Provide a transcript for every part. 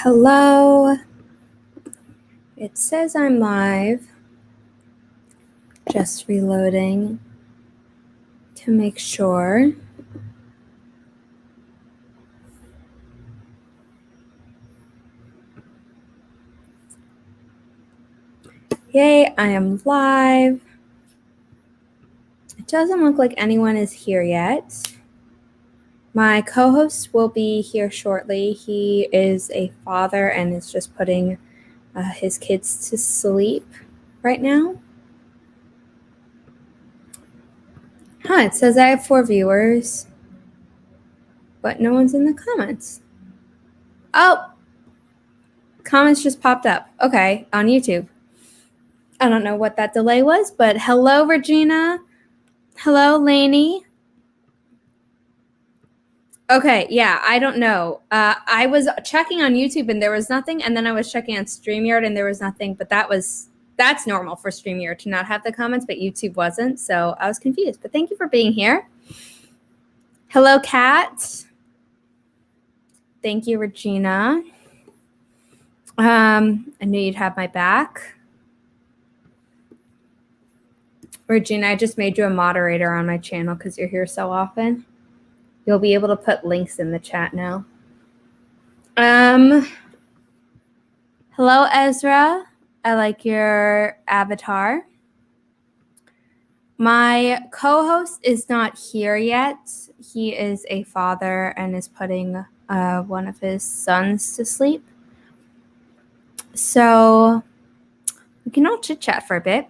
Hello. It says I'm live. Just reloading to make sure. Yay, I am live. It doesn't look like anyone is here yet. My co-host will be here shortly. He is a father and is just putting his kids to sleep right now. It says I have 4 viewers, but no one's in the comments. Oh, comments just popped up. Okay, on YouTube. I don't know what that delay was, but hello, Regina. Hello, Lainey. Okay, yeah, I don't know. I was checking on YouTube and there was nothing, and then I was checking on StreamYard and there was nothing, but that's normal for StreamYard to not have the comments, but YouTube wasn't, so I was confused. But thank you for being here. Hello, Kat. Thank you, Regina. I knew you'd have my back. Regina, I just made you a moderator on my channel because you're here so often. You'll be able to put links in the chat now. Hello, Ezra. I like your avatar. My co-host is not here yet. He is a father and is putting one of his sons to sleep. So we can all chit-chat for a bit.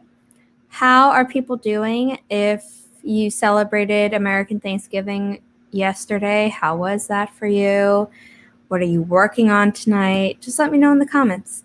How are people doing? If you celebrated American Thanksgiving yesterday, how was that for you? What are you working on tonight? Just let me know in the comments.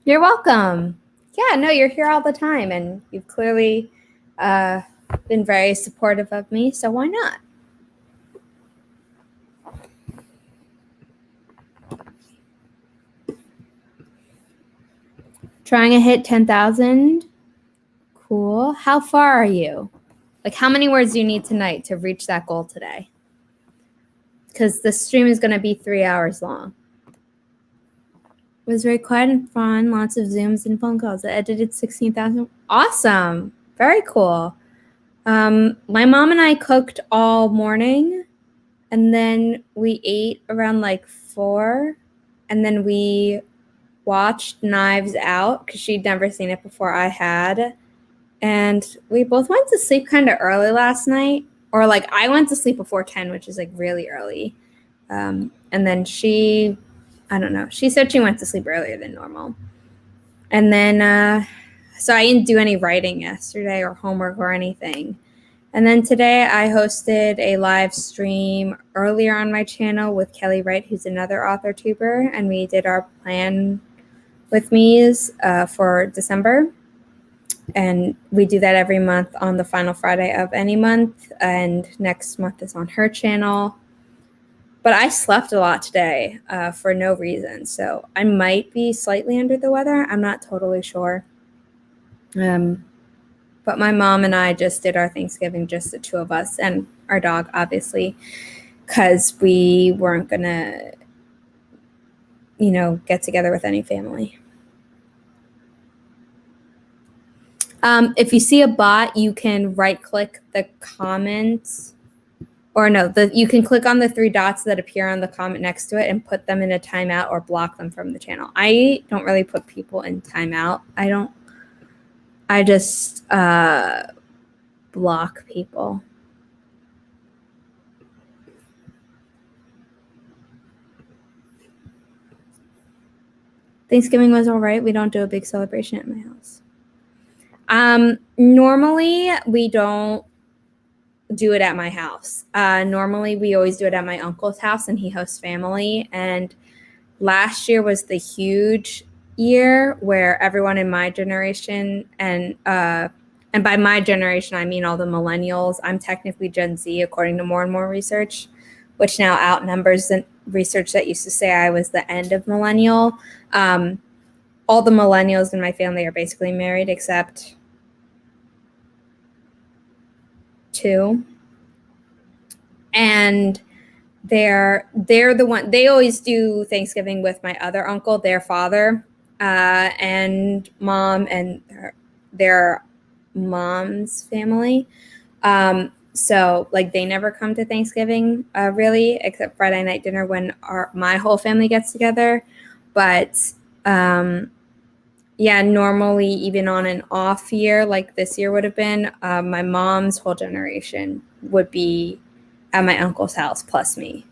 You're welcome. Yeah, no, you're here all the time, and you've clearly been very supportive of me, so why not? Trying to hit 10,000. Cool. How far are you? Like, how many words do you need tonight to reach that goal today? Because the stream is going to be 3 hours long. It was very quiet and fun. Lots of Zooms and phone calls. I edited 16,000. Awesome. Very cool. My mom and I cooked all morning, and then we ate around like 4, and then we watched Knives Out because she'd never seen it before I had. And we both went to sleep kind of early last night, or like I went to sleep before 10, which is like really early. And then she, I don't know, she said she went to sleep earlier than normal. And then, so I didn't do any writing yesterday or homework or anything. And then today I hosted a live stream earlier on my channel with Kelly Wright, who's another author tuber, and we did our plan with me's for December. And we do that every month on the final Friday of any month, and next month is on her channel. But I slept a lot today for no reason, so I might be slightly under the weather. I'm not totally sure. But my mom and I just did our Thanksgiving, just the two of us, and our dog, obviously, because we weren't going to, get together with any family. If you see a bot, you can right-click the comments, or no, you can click on the 3 dots that appear on the comment next to it and put them in a timeout or block them from the channel. I don't really put people in timeout. I just block people. Thanksgiving was all right. We don't do a big celebration at my house. Normally we don't do it at my house. Normally, we always do it at my uncle's house, and he hosts family. And last year was the huge year where everyone in my generation, and by my generation, I mean all the millennials. I'm technically Gen Z, according to more and more research, which now outnumbers the research that used to say I was the end of millennial. All the millennials in my family are basically married except 2. And they're the one, they always do Thanksgiving with my other uncle, their father, and mom, and their mom's family. So like they never come to Thanksgiving really, except Friday night dinner when my whole family gets together. But yeah, normally even on an off year like this year would have been, my mom's whole generation would be at my uncle's house plus me.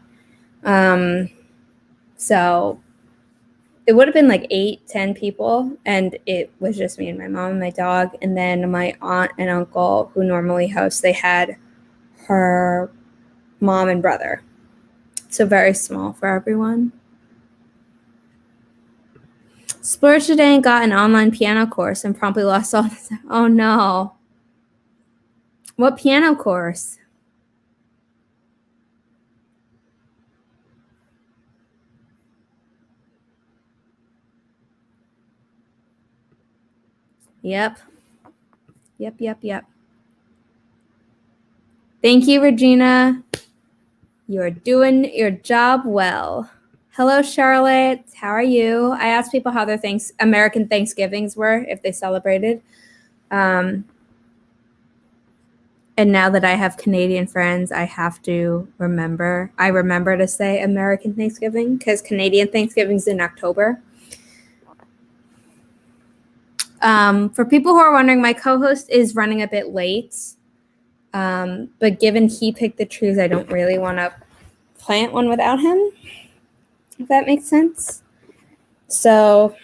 So it would have been like 8-10 people, and it was just me and my mom and my dog. And then my aunt and uncle, who normally host, they had her mom and brother. So very small for everyone. Splurged today and got an online piano course and promptly lost all this. Oh no. What piano course? Yep. Thank you, Regina. You're doing your job well. Hello, Charlotte. How are you? I asked people how their American Thanksgivings were, if they celebrated. And now that I have Canadian friends, I have to remember. I remember to say American Thanksgiving because Canadian Thanksgiving's in October. For people who are wondering, my co-host is running a bit late. But given he picked the trees, I don't really want to plant one without him, if that makes sense. So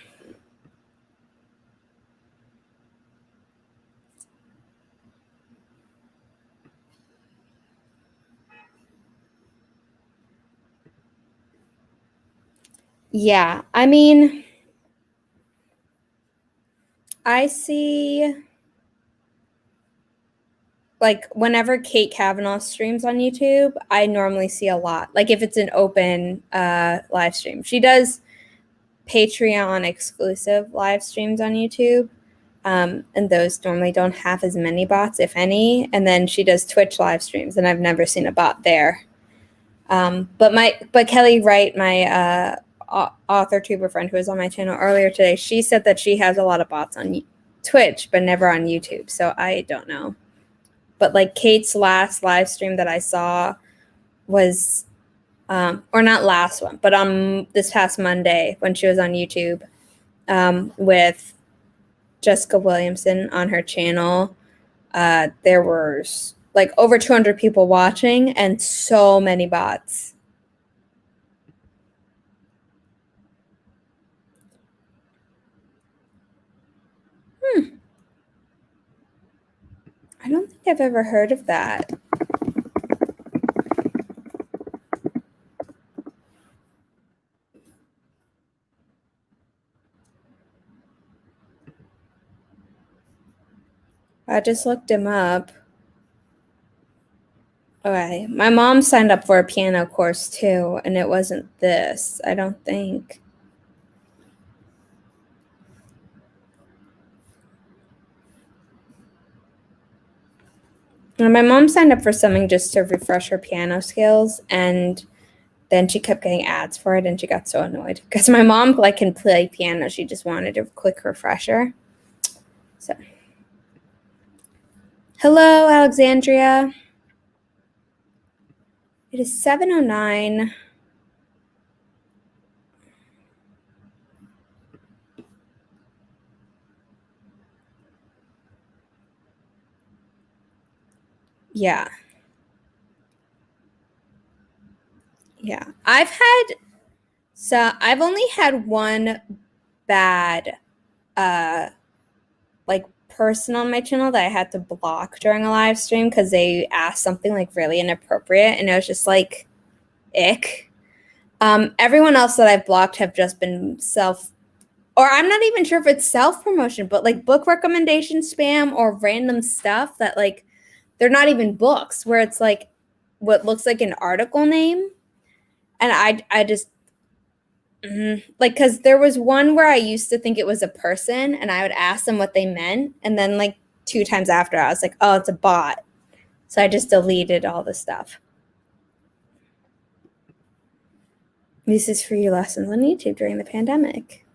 yeah, I mean, I see, like, whenever Kate Kavanaugh streams on YouTube, I normally see a lot. Like, if it's an open live stream. She does Patreon exclusive live streams on YouTube. And those normally don't have as many bots, if any. And then she does Twitch live streams, and I've never seen a bot there. But Kelly Wright, my author tuber friend who was on my channel earlier today, she said that she has a lot of bots on Twitch, but never on YouTube. So I don't know. But like Kate's last live stream that I saw was, or not last one, but on this past Monday when she was on YouTube with Jessica Williamson on her channel. There were like over 200 people watching and so many bots. I don't think I've ever heard of that. I just looked him up. Okay, my mom signed up for a piano course too, and it wasn't this, I don't think. And my mom signed up for something just to refresh her piano skills, and then she kept getting ads for it, and she got so annoyed because my mom like can play piano. She just wanted a quick refresher. So, hello, Alexandria. It is 7:09. Yeah. I've only had one bad like person on my channel that I had to block during a live stream because they asked something like really inappropriate, and it was just like, ick. Everyone else that I've blocked have just been or I'm not even sure if it's self-promotion, but like book recommendation spam or random stuff that like they're not even books, where it's like what looks like an article name. And I just like, because there was one where I used to think it was a person and I would ask them what they meant, and then like 2 times after I was like, oh, it's a bot. So I just deleted all the stuff. This is free lessons on YouTube during the pandemic.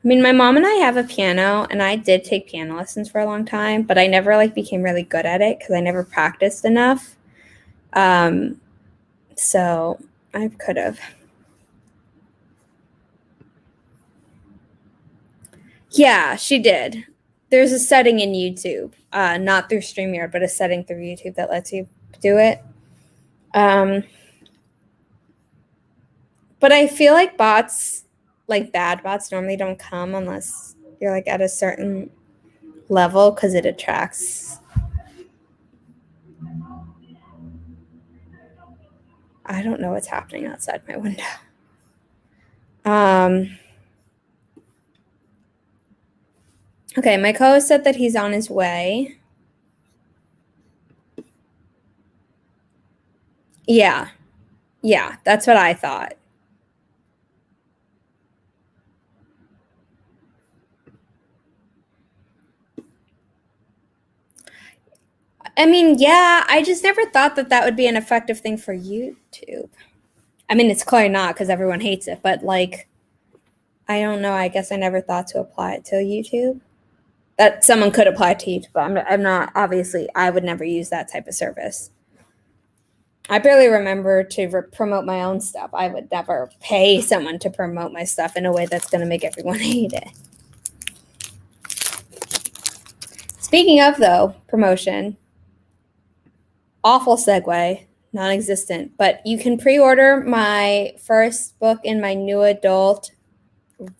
I mean, my mom and I have a piano, and I did take piano lessons for a long time, but I never like became really good at it because I never practiced enough. So I could have. Yeah, she did. There's a setting in YouTube, not through StreamYard, but a setting through YouTube that lets you do it. But I feel like bots, like bad bots, normally don't come unless you're like at a certain level because it attracts. I don't know what's happening outside my window. Okay, my co-host said that he's on his way. Yeah, that's what I thought. I mean, yeah, I just never thought that that would be an effective thing for YouTube. I mean, it's clearly not because everyone hates it, but like, I don't know. I guess I never thought to apply it to YouTube. That someone could apply it to YouTube, but I'm not, obviously, I would never use that type of service. I barely remember to promote my own stuff. I would never pay someone to promote my stuff in a way that's going to make everyone hate it. Speaking of, though, promotion, awful segue, non-existent, but you can pre-order my first book in my new adult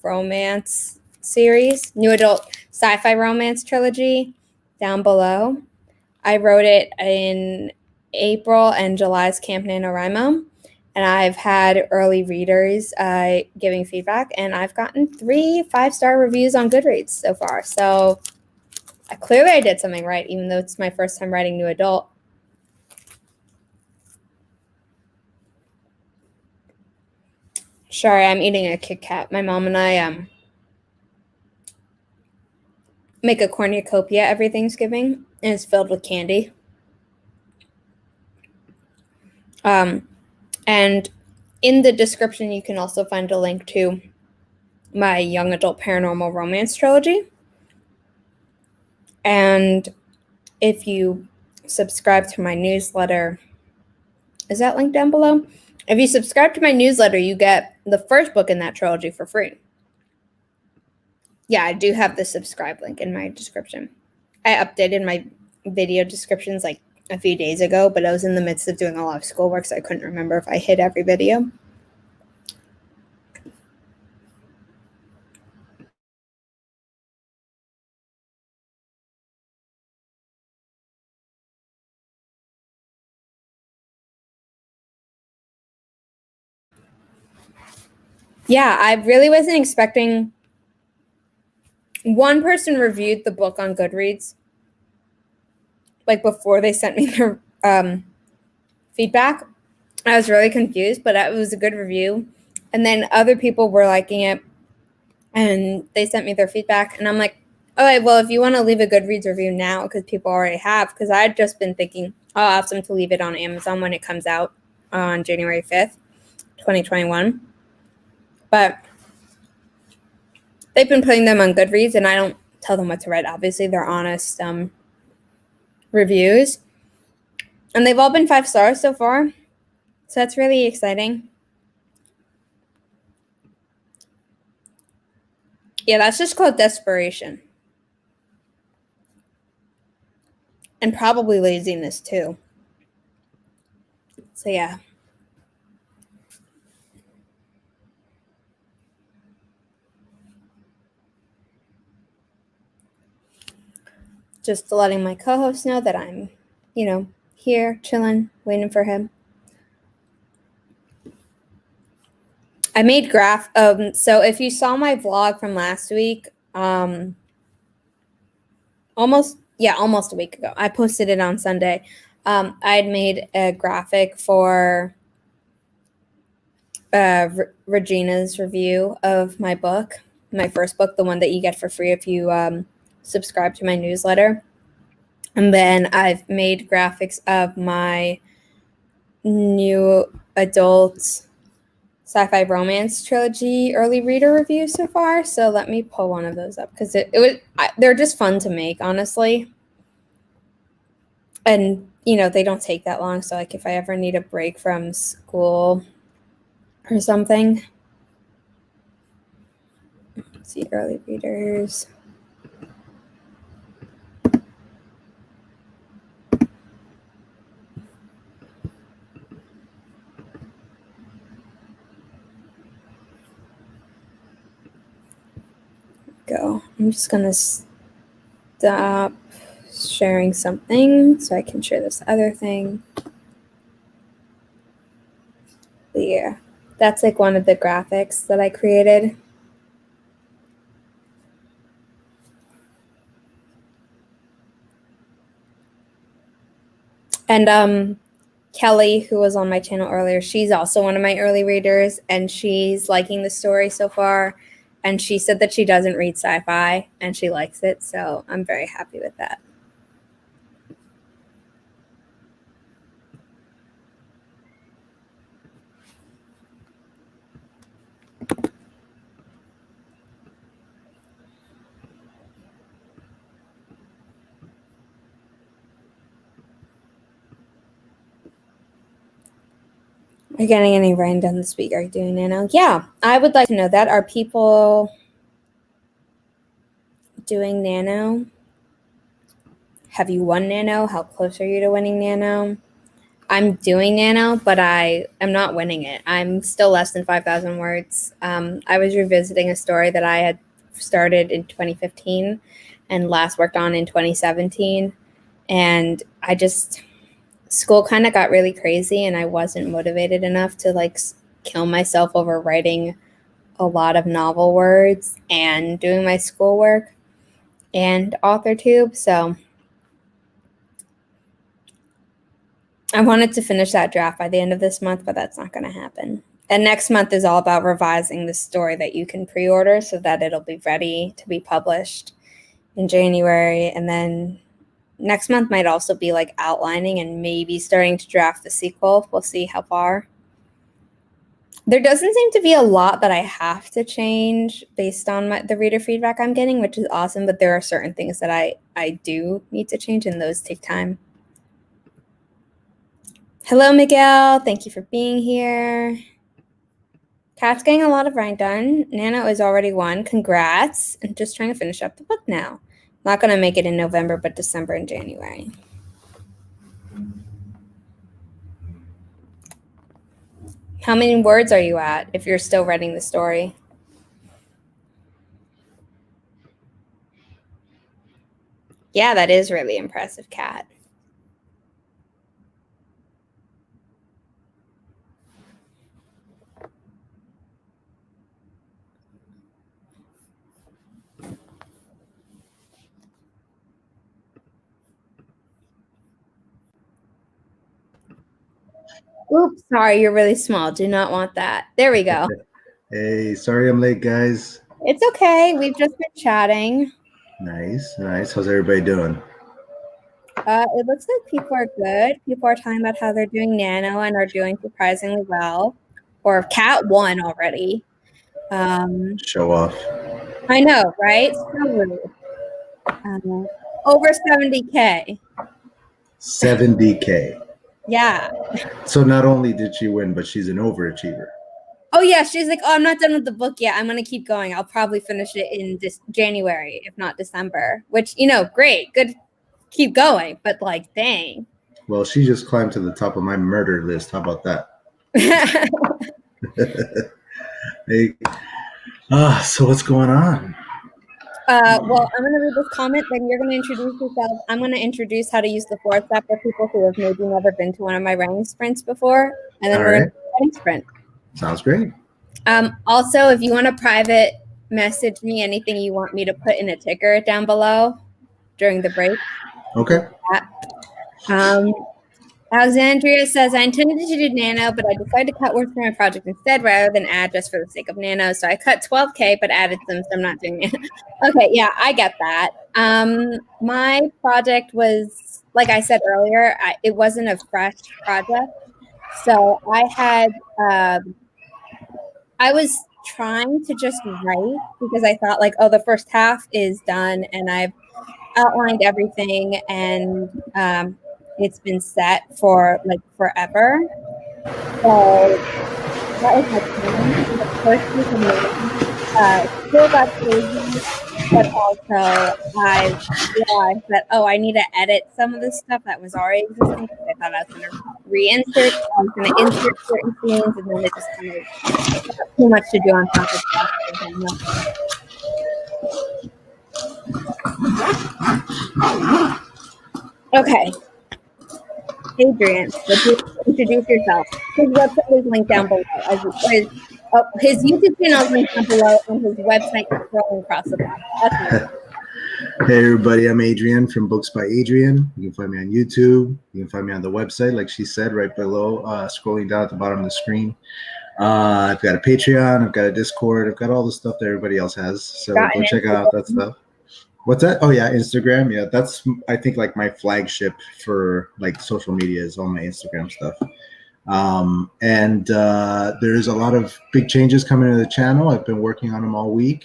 romance series, new adult sci-fi romance trilogy down below. I wrote it in April and July's Camp NaNoWriMo, and I've had early readers giving feedback, and I've gotten 3 5-star reviews on Goodreads so far. So clearly I did something right, even though it's my first time writing new adult. Sorry, I'm eating a Kit Kat. My mom and I make a cornucopia every Thanksgiving, and it's filled with candy. And in the description, you can also find a link to my young adult paranormal romance trilogy. And if you subscribe to my newsletter, is that link down below? If you subscribe to my newsletter, you get the first book in that trilogy for free. Yeah, I do have the subscribe link in my description. I updated my video descriptions like a few days ago, but I was in the midst of doing a lot of schoolwork, so I couldn't remember if I hit every video. Yeah, I really wasn't expecting. One person reviewed the book on Goodreads, like before they sent me their feedback. I was really confused, but it was a good review. And then other people were liking it, and they sent me their feedback. And I'm like, all right, well, if you want to leave a Goodreads review now, because people already have, because I'd just been thinking, I'll ask them to leave it on Amazon when it comes out on January 5th, 2021. But they've been putting them on Goodreads, and I don't tell them what to write. Obviously, they're honest reviews. And they've all been 5 stars so far. So that's really exciting. Yeah, that's just called desperation. And probably laziness too. So yeah. just letting my co-host know that I'm, here chilling, waiting for him. I made so if you saw my vlog from last week, almost a week ago, I posted it on Sunday. I had made a graphic for Regina's review of my book, my first book, the one that you get for free if you subscribe to my newsletter. And then I've made graphics of my new adult sci-fi romance trilogy early reader review so far. So let me pull one of those up because they're just fun to make, honestly. And, they don't take that long. So like if I ever need a break from school or something. Let's see, early readers. Go. I'm just going to stop sharing something so I can share this other thing. But yeah, that's like one of the graphics that I created. And Kelly, who was on my channel earlier, she's also one of my early readers, and she's liking the story so far. And she said that she doesn't read sci-fi, and she likes it, so I'm very happy with that. Are you getting any writing done this week? Are you doing Nano? Yeah, I would like to know that. Are people doing Nano? Have you won Nano? How close are you to winning Nano? I'm doing Nano, but I am not winning it. I'm still less than 5,000 words. I was revisiting a story that I had started in 2015 and last worked on in 2017. And school kind of got really crazy and I wasn't motivated enough to like kill myself over writing a lot of novel words and doing my schoolwork and AuthorTube. So I wanted to finish that draft by the end of this month, but that's not going to happen. And next month is all about revising the story that you can pre-order so that it'll be ready to be published in January. And then next month might also be like outlining and maybe starting to draft the sequel. We'll see how far. There doesn't seem to be a lot that I have to change based on the reader feedback I'm getting, which is awesome. But there are certain things that I do need to change, and those take time. Hello, Miguel. Thank you for being here. Kat's getting a lot of writing done. Nano is already won. Congrats. I'm just trying to finish up the book now. Not going to make it in November, but December and January. How many words are you at if you're still writing the story? Yeah, that is really impressive, Kat. Oops, sorry, you're really small. Do not want that. There we go. Hey, sorry I'm late, guys. It's okay. We've just been chatting. Nice. How's everybody doing? It looks like people are good. People are talking about how they're doing Nano and are doing surprisingly well. Or Kat won already. Show off. I know, right? So rude. Over 70K. 70K. Yeah. So not only did she win, but she's an overachiever. Oh, yeah. She's like, oh, I'm not done with the book yet. I'm going to keep going. I'll probably finish it in January, if not December, which, great. Good. Keep going. But like, dang. Well, she just climbed to the top of my murder list. How about that? Hey. So what's going on? Well, I'm going to read this comment, then you're going to introduce yourself. I'm going to introduce how to use the Forest app for people who have maybe never been to one of my writing sprints before, and then All we're going right. to do a writing sprint. Sounds great. Also, if you want to private message me anything you want me to put in a ticker down below during the break. Okay. Alexandria says, I intended to do Nano, but I decided to cut words from my project instead rather than add just for the sake of Nano. So I cut 12K, but added some, so I'm not doing it. Okay, yeah, I get that. My project was, like I said earlier, it wasn't a fresh project. So I was trying to just write because I thought like, oh, the first half is done and I've outlined everything and it's been set for like forever. So that was my plan. And the first week of May, still got crazy, but also I realized that, oh, I need to edit some of the stuff that was already existing. I thought I was going to reinsert, I was going to insert certain scenes, and then it just kind of got too much to do on top of that. Okay. Adrian, would you introduce yourself? His website is linked down below. His YouTube channel is linked down below, and his website is scrolling across the bottom. Hey everybody, I'm Adrian from Books by Adrian. You can find me on YouTube. You can find me on the website, like she said, right below, scrolling down at the bottom of the screen. I've got a Patreon, I've got a Discord, I've got all the stuff that everybody else has. So go check out that stuff. What's that? Oh yeah, Instagram. Yeah, that's I think like my flagship for like social media is all my Instagram stuff. And there's a lot of big changes coming to the channel. I've been working on them all week,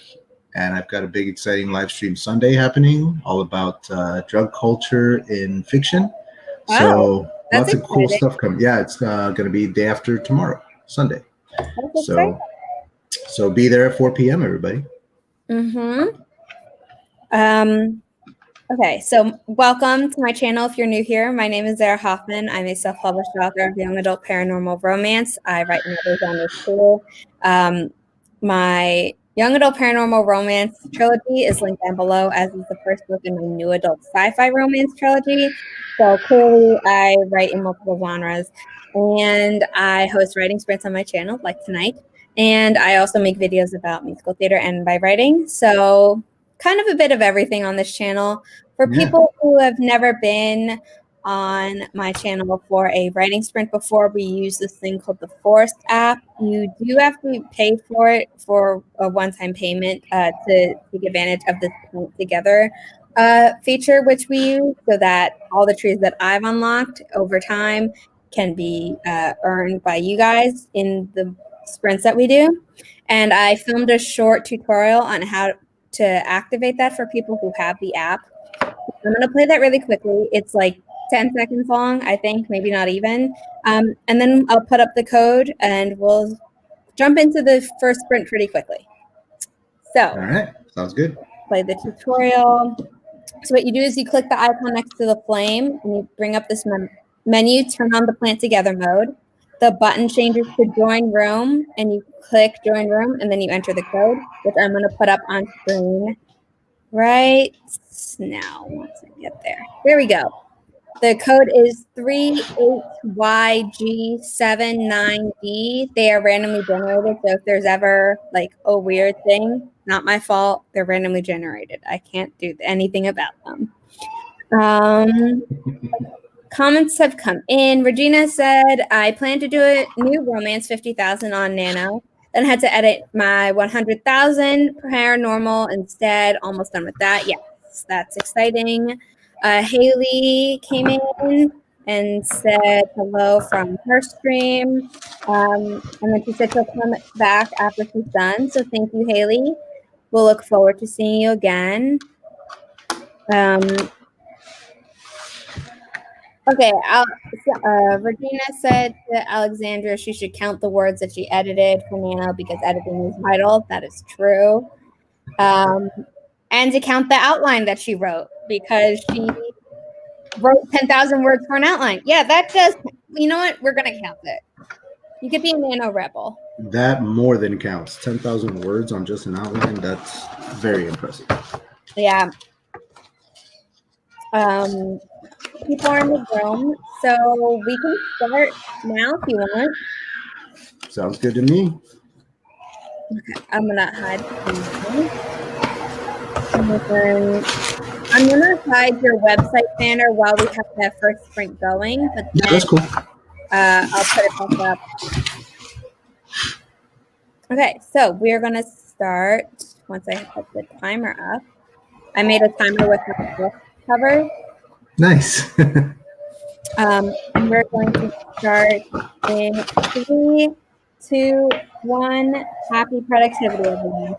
and I've got a big exciting live stream Sunday happening all about drug culture in fiction. Wow, so lots exciting. of cool stuff coming. Yeah, it's going to be day after tomorrow, Sunday. So be there at 4 p.m. everybody. Okay, so welcome to my channel if you're new here. My name is Zara Hoffman. I'm a self-published author of young adult paranormal romance. I write in other genres too. My young adult paranormal romance trilogy is linked down below, as is the first book in my new adult sci-fi romance trilogy. So clearly I write in multiple genres, and I host writing sprints on my channel like tonight. And I also make videos about musical theater and by writing. So kind of a bit of everything on this channel. For people who have never been on my channel for a writing sprint before, we use this thing called the Forest app. You do have to pay for it for a one-time payment to take advantage of this Plant Together feature, which we use so that all the trees that I've unlocked over time can be earned by you guys in the sprints that we do. And I filmed a short tutorial on how to activate that for people who have the app. I'm going to play that really quickly. It's like 10 seconds long, I think, maybe not even. And then I'll put up the code and we'll jump into the first sprint pretty quickly. So, all right, sounds good. Play the tutorial. So what you do is you click the icon next to the flame and you bring up this menu, turn on the Plant Together mode. The button changes to join room and you click join room and then you enter the code, which I'm going to put up on screen right now once I get there. There we go. The code is 38YG79D. They are randomly generated, so if there's ever like a weird thing, not my fault. They're randomly generated. I can't do anything about them. Comments have come in. Regina said, I plan to do a new romance 50,000 on Nano. Then had to edit my 100,000 paranormal instead. Almost done with that. Yes, that's exciting. Haley came in and said hello from her stream. And then she said she'll come back after she's done. So thank you, Haley. We'll look forward to seeing you again. Okay, Regina said to Alexandra she should count the words that she edited for Nano because editing is vital. That is true. And to count the outline that she wrote because she wrote 10,000 words for an outline. Yeah, that does. You know what? We're going to count it. You could be a Nano rebel. That more than counts. 10,000 words on just an outline. That's very impressive. Yeah. People are in the room, so we can start now if you want. Sounds good to me. I'm gonna hide the camera. I'm gonna hide your website banner while we have that first sprint going, but Yeah, then that's cool. I'll put it back up. Okay, so we're gonna start once I put the timer up. I made a timer with my book cover. Nice. And we're going to start in 3, 2, 1. Happy productivity, everyone.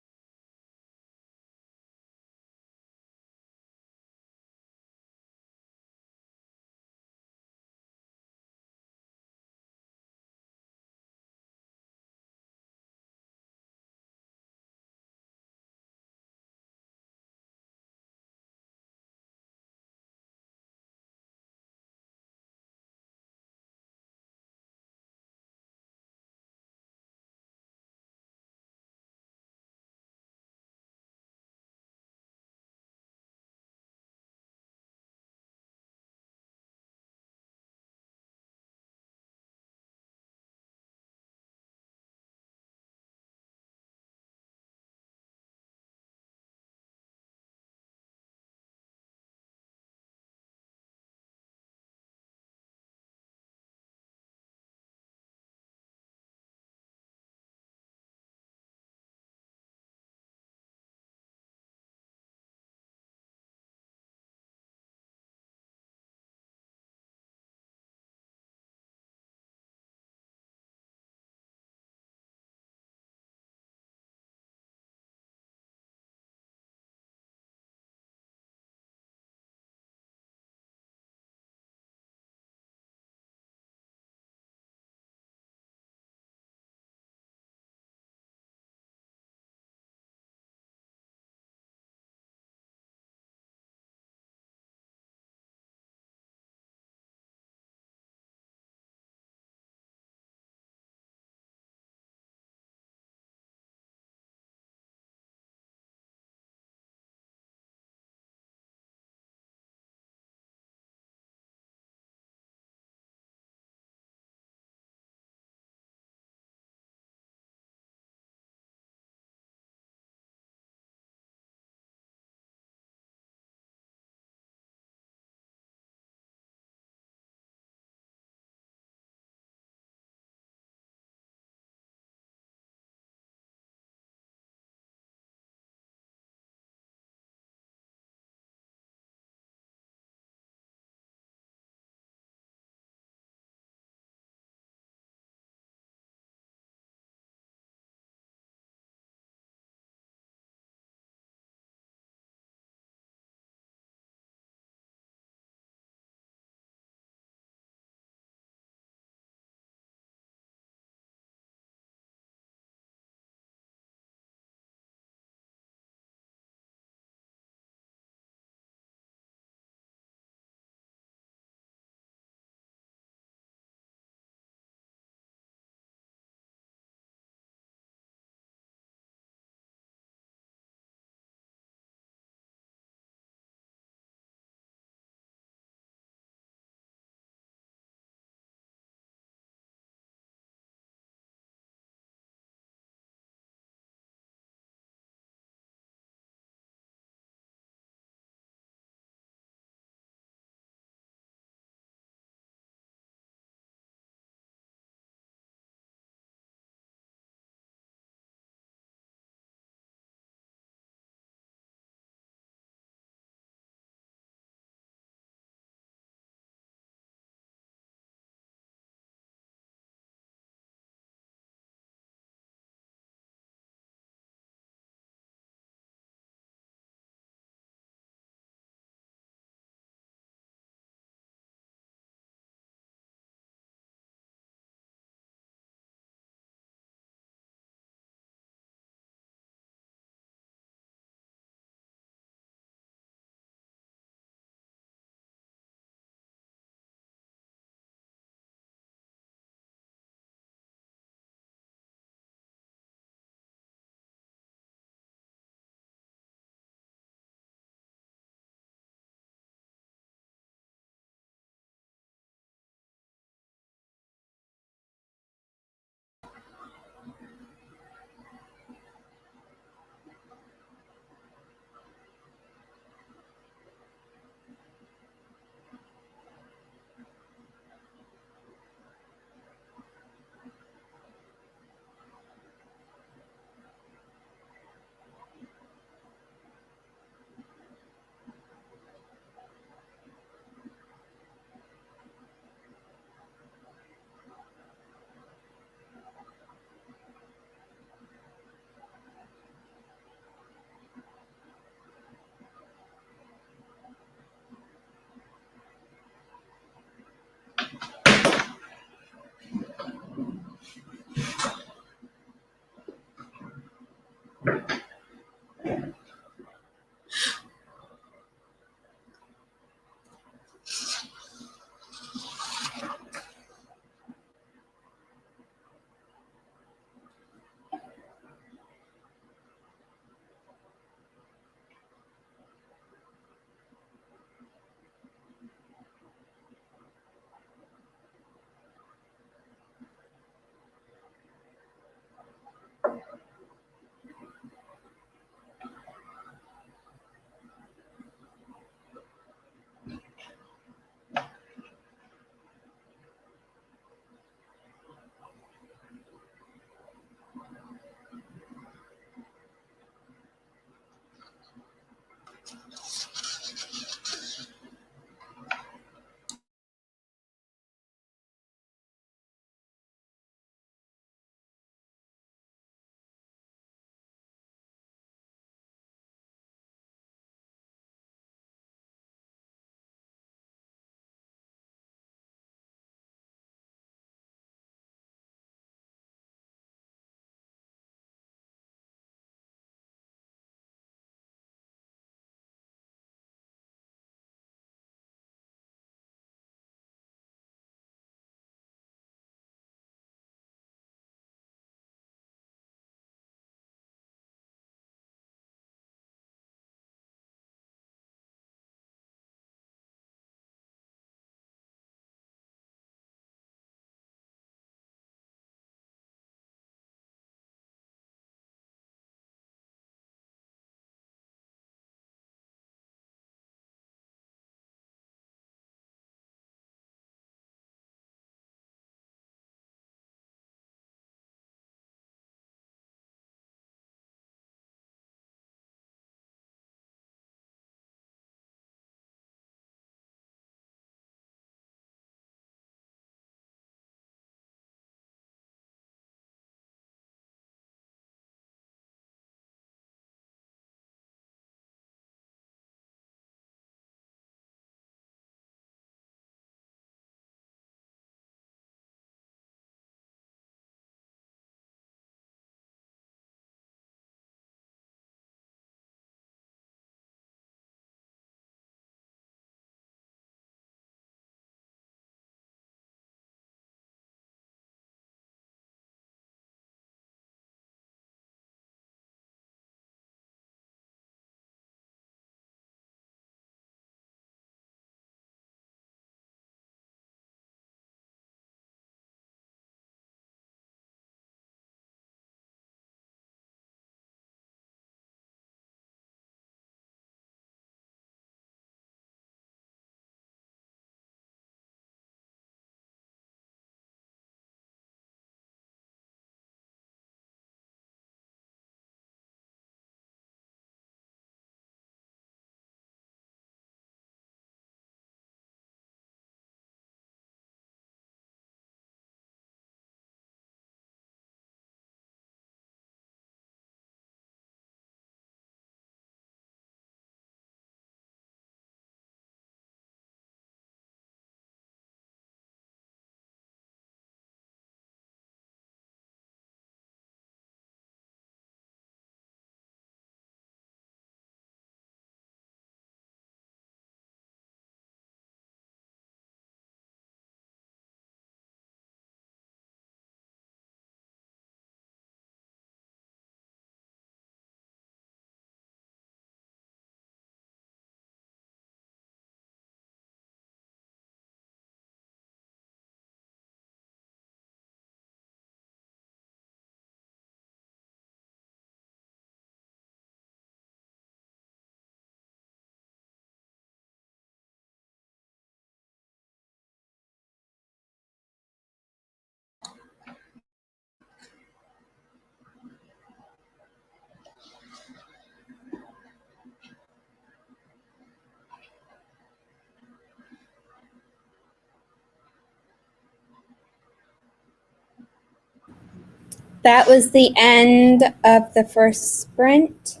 that was the end of the first sprint.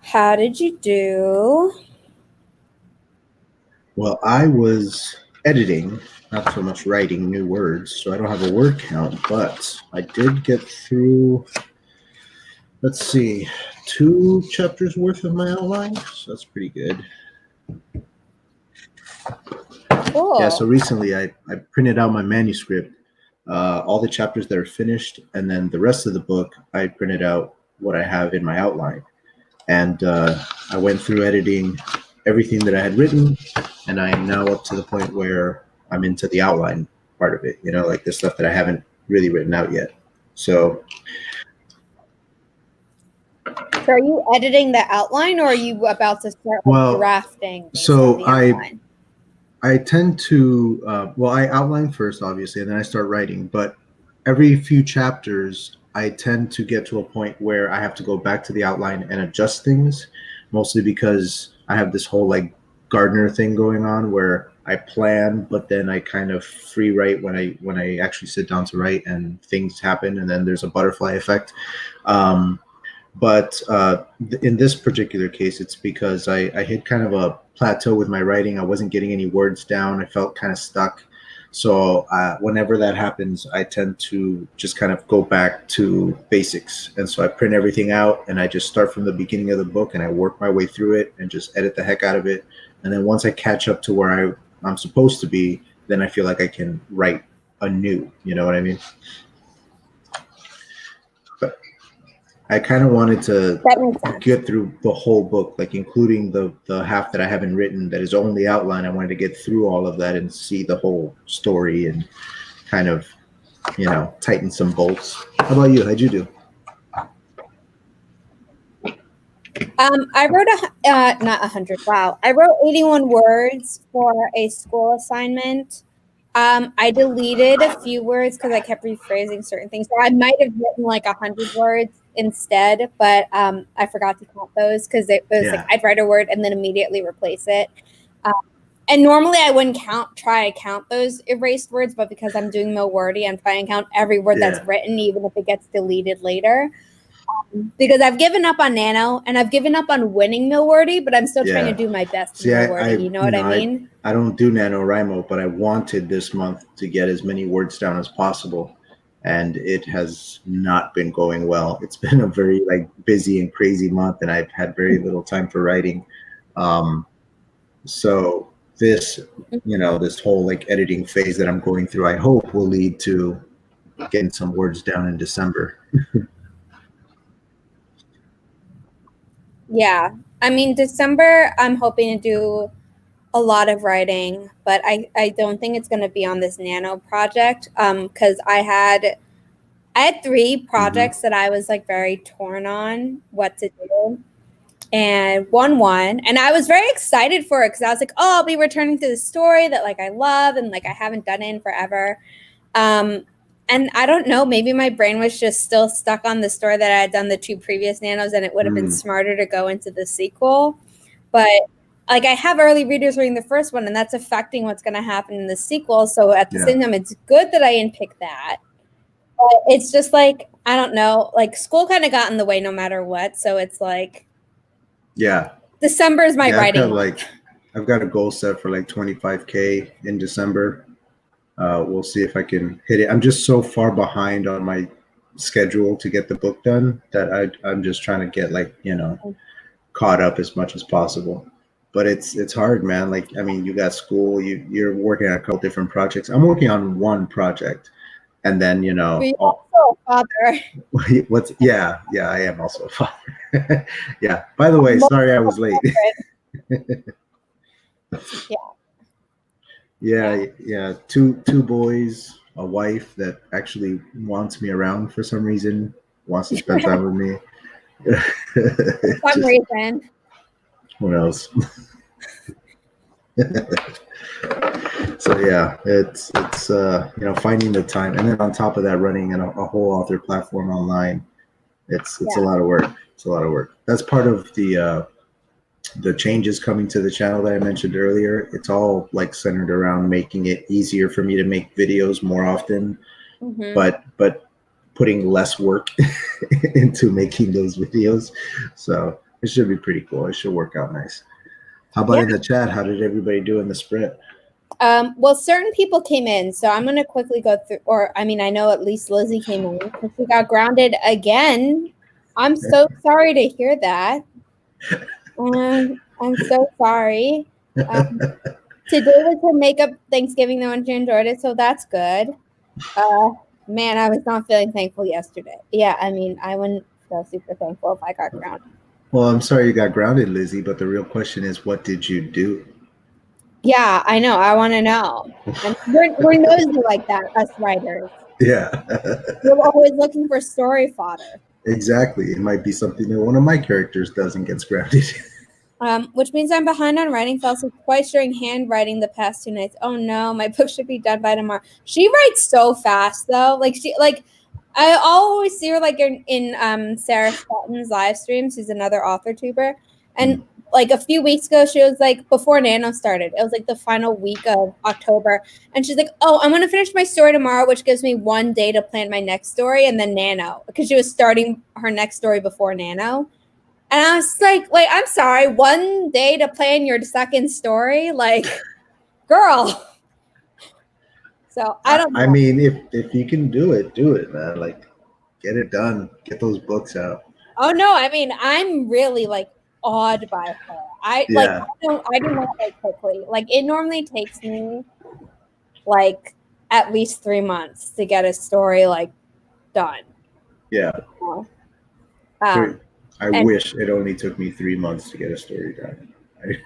How did you do? Well, I was editing, not so much writing new words, so I don't have a word count, but I did get through, let's see, 2 chapters worth of my outline, so that's pretty good. Cool. Yeah, so recently I printed out my manuscript, all the chapters that are finished, and then the rest of the book, I printed out what I have in my outline. And I went through editing everything that I had written, and I am now up to the point where I'm into the outline part of it, you know, like the stuff that I haven't really written out yet. So are you editing the outline, or are you about to start drafting? So I tend to, well, I outline first, obviously, and then I start writing. But every few chapters, I tend to get to a point where I have to go back to the outline and adjust things, mostly because I have this whole like Gardner thing going on where I plan, but then I kind of free write when I actually sit down to write, and things happen, and then there's a butterfly effect. But in this particular case, it's because I hit kind of a plateau with my writing. I wasn't getting any words down. I felt kind of stuck. So whenever that happens, I tend to just kind of go back to basics. And so I print everything out, and I just start from the beginning of the book, and I work my way through it and just edit the heck out of it. And then once I catch up to where I'm supposed to be, then I feel like I can write anew. You know what I mean? But I kind of wanted to get through the whole book, like including the half that I haven't written that is only outline. I wanted to get through all of that and see the whole story and kind of, you know, tighten some bolts. How about you? How'd you do? I wrote not 100. Wow. I wrote 81 words for a school assignment. I deleted a few words because I kept rephrasing certain things. So I might have written like 100 words instead, but I forgot to count those because it was like I'd write a word and then immediately replace it. And normally I wouldn't try to count those erased words, but because I'm doing Mowordy, I'm trying to count every word that's written, even if it gets deleted later. Because I've given up on Nano and I've given up on winning Mowordy, but I'm still trying to do my best in Mowordy. You know what I mean? I don't do NaNoWriMo, but I wanted this month to get as many words down as possible, and it has not been going well. It's been a very like busy and crazy month, and I've had very little time for writing. So this, you know, this whole like editing phase that I'm going through, I hope will lead to getting some words down in December. Yeah. I mean, December, I'm hoping to do a lot of writing, but I don't think it's going to be on this Nano project because I had 3 projects that I was like very torn on what to do. And one won, and I was very excited for it because I was like, oh, I'll be returning to the story that like I love and like I haven't done it in forever. And I don't know, maybe my brain was just still stuck on the story that I had done the 2 previous Nanos, and it would have been smarter to go into the sequel. But like I have early readers reading the first one, and that's affecting what's going to happen in the sequel. So at the same time, it's good that I didn't pick that. But it's just like, I don't know, like school kind of got in the way no matter what. So it's like, December is my writing month. I've got a goal set for like 25K in December. We'll see if I can hit it. I'm just so far behind on my schedule to get the book done that I'm just trying to get like, you know, caught up as much as possible. But it's hard, man. Like, I mean, you got school, you're working on a couple different projects. I'm working on one project, and then, you know, you're also a father. I am also a father. Yeah. By the way, sorry I was late. Yeah. Two boys, a wife that actually wants me around for some reason, wants to spend time with me. Some reason. What else? So yeah, it's you know, finding the time, and then on top of that, running a whole author platform online. It's a lot of work. It's a lot of work. That's part of the changes coming to the channel that I mentioned earlier. It's all like centered around making it easier for me to make videos more often. But putting less work into making those videos. So it should be pretty cool. It should work out nice. How about in the chat? How did everybody do in the sprint? Well, certain people came in, so I'm going to quickly go through, I know at least Lizzie came in because she got grounded again. I'm so sorry to hear that. I'm so sorry. Today was her makeup Thanksgiving though, and she enjoyed it, so that's good. Man, I was not feeling thankful yesterday. Yeah, I mean, I wouldn't feel super thankful if I got grounded. Well, I'm sorry you got grounded, Lizzie, but the real question is, what did you do? Yeah, I know. I want to know. And we're nosy like that, us writers. Yeah. We're always looking for story fodder. Exactly. It might be something that one of my characters does and gets grounded. Which means I'm behind on writing. Fell asleep twice during handwriting the past 2 nights. Oh no, my book should be done by tomorrow. She writes so fast though. I always see her like in Sarah Sutton's live streams. She's another author tuber, and like a few weeks ago, she was like before Nano started. It was like the final week of October, and she's like, "Oh, I'm gonna finish my story tomorrow, which gives me 1 day to plan my next story, and then Nano," because she was starting her next story before Nano. And I was like, I'm sorry, 1 day to plan your second story? Like, girl. So I don't know. I mean, if you can do it, man. Like, get it done. Get those books out. Oh no, I mean, I'm really like awed by her. I do not write quickly. Like it normally takes me like at least 3 months to get a story like done. Yeah. I wish it only took me 3 months to get a story done.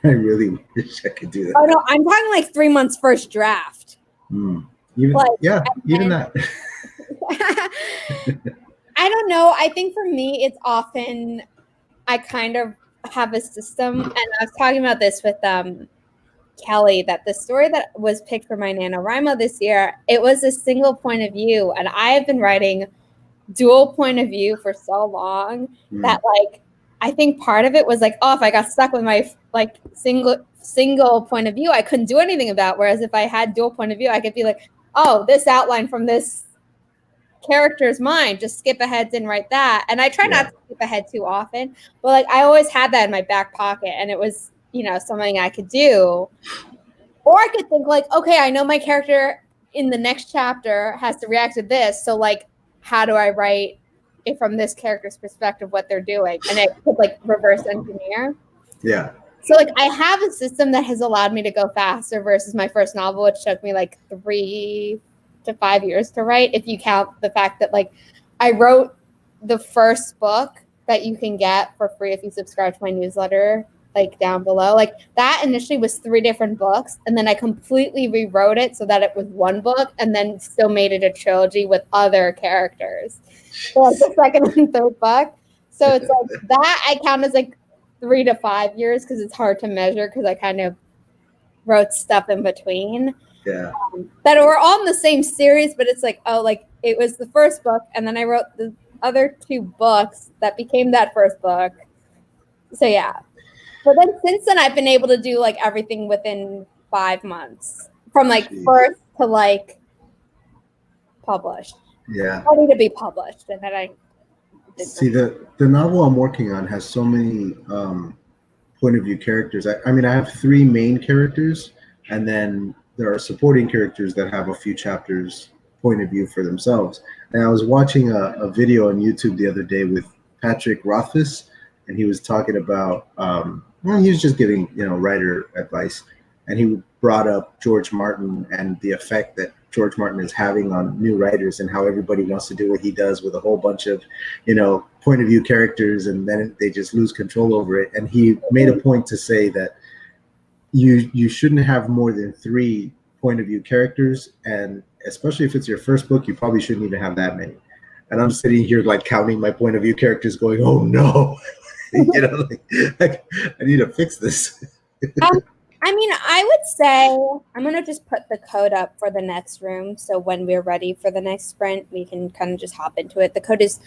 I really wish I could do that. Oh no, I'm talking like 3 months first draft. Even that. I don't know. I think for me, it's often I kind of have a system, and I was talking about this with Kelly, that the story that was picked for my NaNoWriMo this year, it was a single point of view, and I have been writing dual point of view for so long that like I think part of it was like, oh, if I got stuck with my like single point of view, I couldn't do anything about. Whereas if I had dual point of view, I could be like, oh, this outline from this character's mind, just skip ahead and write that. And I try not to skip ahead too often, but like I always had that in my back pocket, and it was, something I could do. Or I could think like, okay, I know my character in the next chapter has to react to this, so like how do I write it from this character's perspective, what they're doing? And it could like reverse engineer. Yeah. So like I have a system that has allowed me to go faster versus my first novel, which took me like 3 to 5 years to write, if you count the fact that like I wrote the first book that you can get for free if you subscribe to my newsletter, like down below. Like that initially was 3 different books, and then I completely rewrote it so that it was 1 book, and then still made it a trilogy with other characters. So like the second and third book. So it's like that I count as like 3 to 5 years because it's hard to measure because I kind of wrote stuff in between. Yeah. That were all in the same series, but it's like, oh, like it was the first book, and then I wrote the other 2 books that became that first book. So yeah. But then since then, I've been able to do like everything within 5 months, from like first to like published. Yeah. Ready to be published, and then I see the novel I'm working on has so many point of view characters. I mean, I have 3 main characters, and then there are supporting characters that have a few chapters point of view for themselves. And I was watching a video on YouTube the other day with Patrick Rothfuss, and he was talking about he was just giving writer advice, and he brought up George Martin and the effect that George Martin is having on new writers, and how everybody wants to do what he does with a whole bunch of point of view characters, and then they just lose control over it. And he made a point to say that you shouldn't have more than 3 point of view characters, and especially if it's your first book, you probably shouldn't even have that many. And I'm sitting here like counting my point of view characters, going, "Oh no, like I need to fix this." I mean, I would say I'm gonna just put the code up for the next room, so when we're ready for the next sprint, we can kind of just hop into it. The code is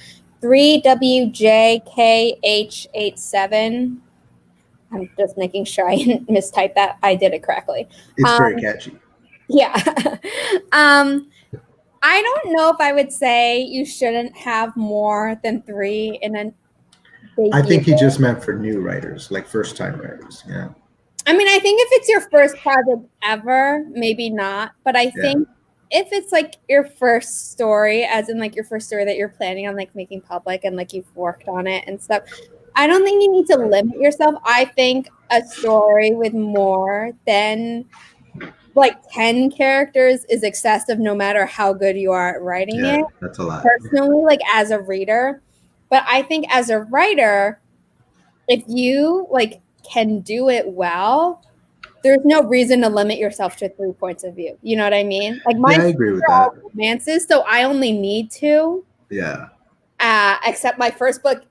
3WJKH87. I'm just making sure I didn't mistype that. I did it correctly. It's very catchy. Yeah. I don't know if I would say you shouldn't have more than 3 in a debut. I think he just meant for new writers, like first-time writers. Yeah. I mean, I think if it's your first project ever, maybe not. But I think if it's like your first story, as in like your first story that you're planning on like making public and like you've worked on it and stuff, I don't think you need to limit yourself. I think a story with more than like 10 characters is excessive no matter how good you are at writing it. That's a lot. Personally, like as a reader. But I think as a writer, if you like can do it well, there's no reason to limit yourself to 3 points of view. You know what I mean? Like I agree with that. Romances, so I only need 2. Yeah. Except my first book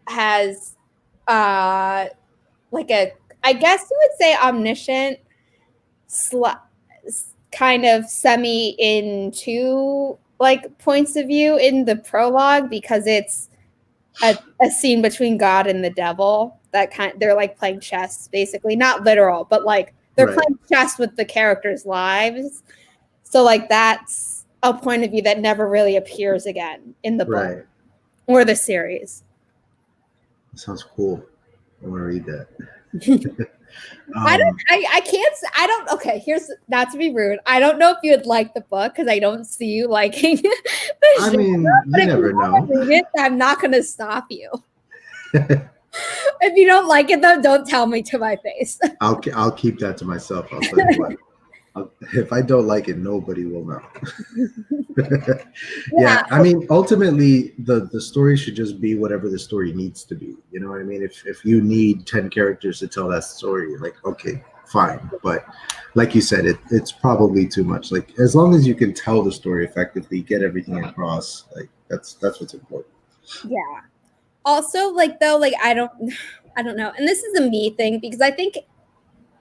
has like a, I guess you would say omniscient kind of semi in 2 like points of view in the prologue, because it's a scene between God and the devil that they're like playing chess, basically, not literal, but like they're playing chess with the characters' lives. So like that's a point of view that never really appears again in the book or the series. That sounds cool. I want to read that. Okay, here's, not to be rude, I don't know if you would like the book because I don't see you liking the I genre, mean, but you never know. Read it, I'm not going to stop you. If you don't like it though, don't tell me to my face. I'll keep that to myself. I'll tell you what. If I don't like it, nobody will know. I mean, ultimately, the story should just be whatever the story needs to be. You know what I mean? If you need 10 characters to tell that story, like, okay, fine. But like you said, it's probably too much. Like, as long as you can tell the story effectively, get everything across, like that's what's important. Yeah. Also, like though, like I don't know, and this is a me thing, because I think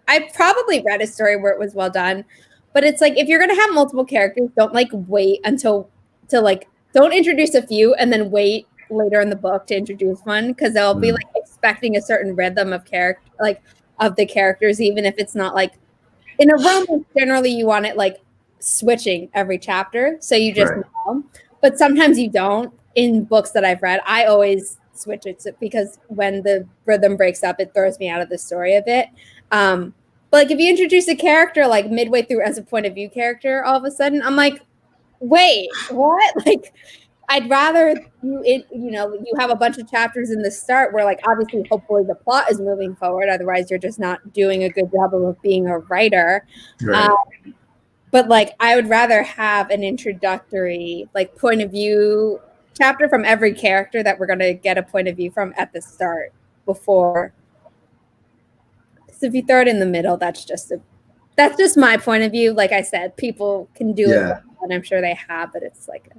I probably read a story where it was well done, but it's like if you're gonna have multiple characters, don't like wait until don't introduce a few and then wait later in the book to introduce one, because they'll be like expecting a certain rhythm of character, like of the characters, even if it's not like in a romance. Generally, you want it like switching every chapter, so you just know. But sometimes you don't. In books that I've read, I always switch it because when the rhythm breaks up, it throws me out of the story a bit. But like if you introduce a character like midway through as a point of view character, all of a sudden I'm like, wait, what? Like I'd rather you have a bunch of chapters in the start where like obviously hopefully the plot is moving forward. Otherwise you're just not doing a good job of being a writer. But like I would rather have an introductory like point of view chapter from every character that we're going to get a point of view from at the start before. So if you throw it in the middle, that's just my point of view. Like I said, people can do it, and I'm sure they have, but it's like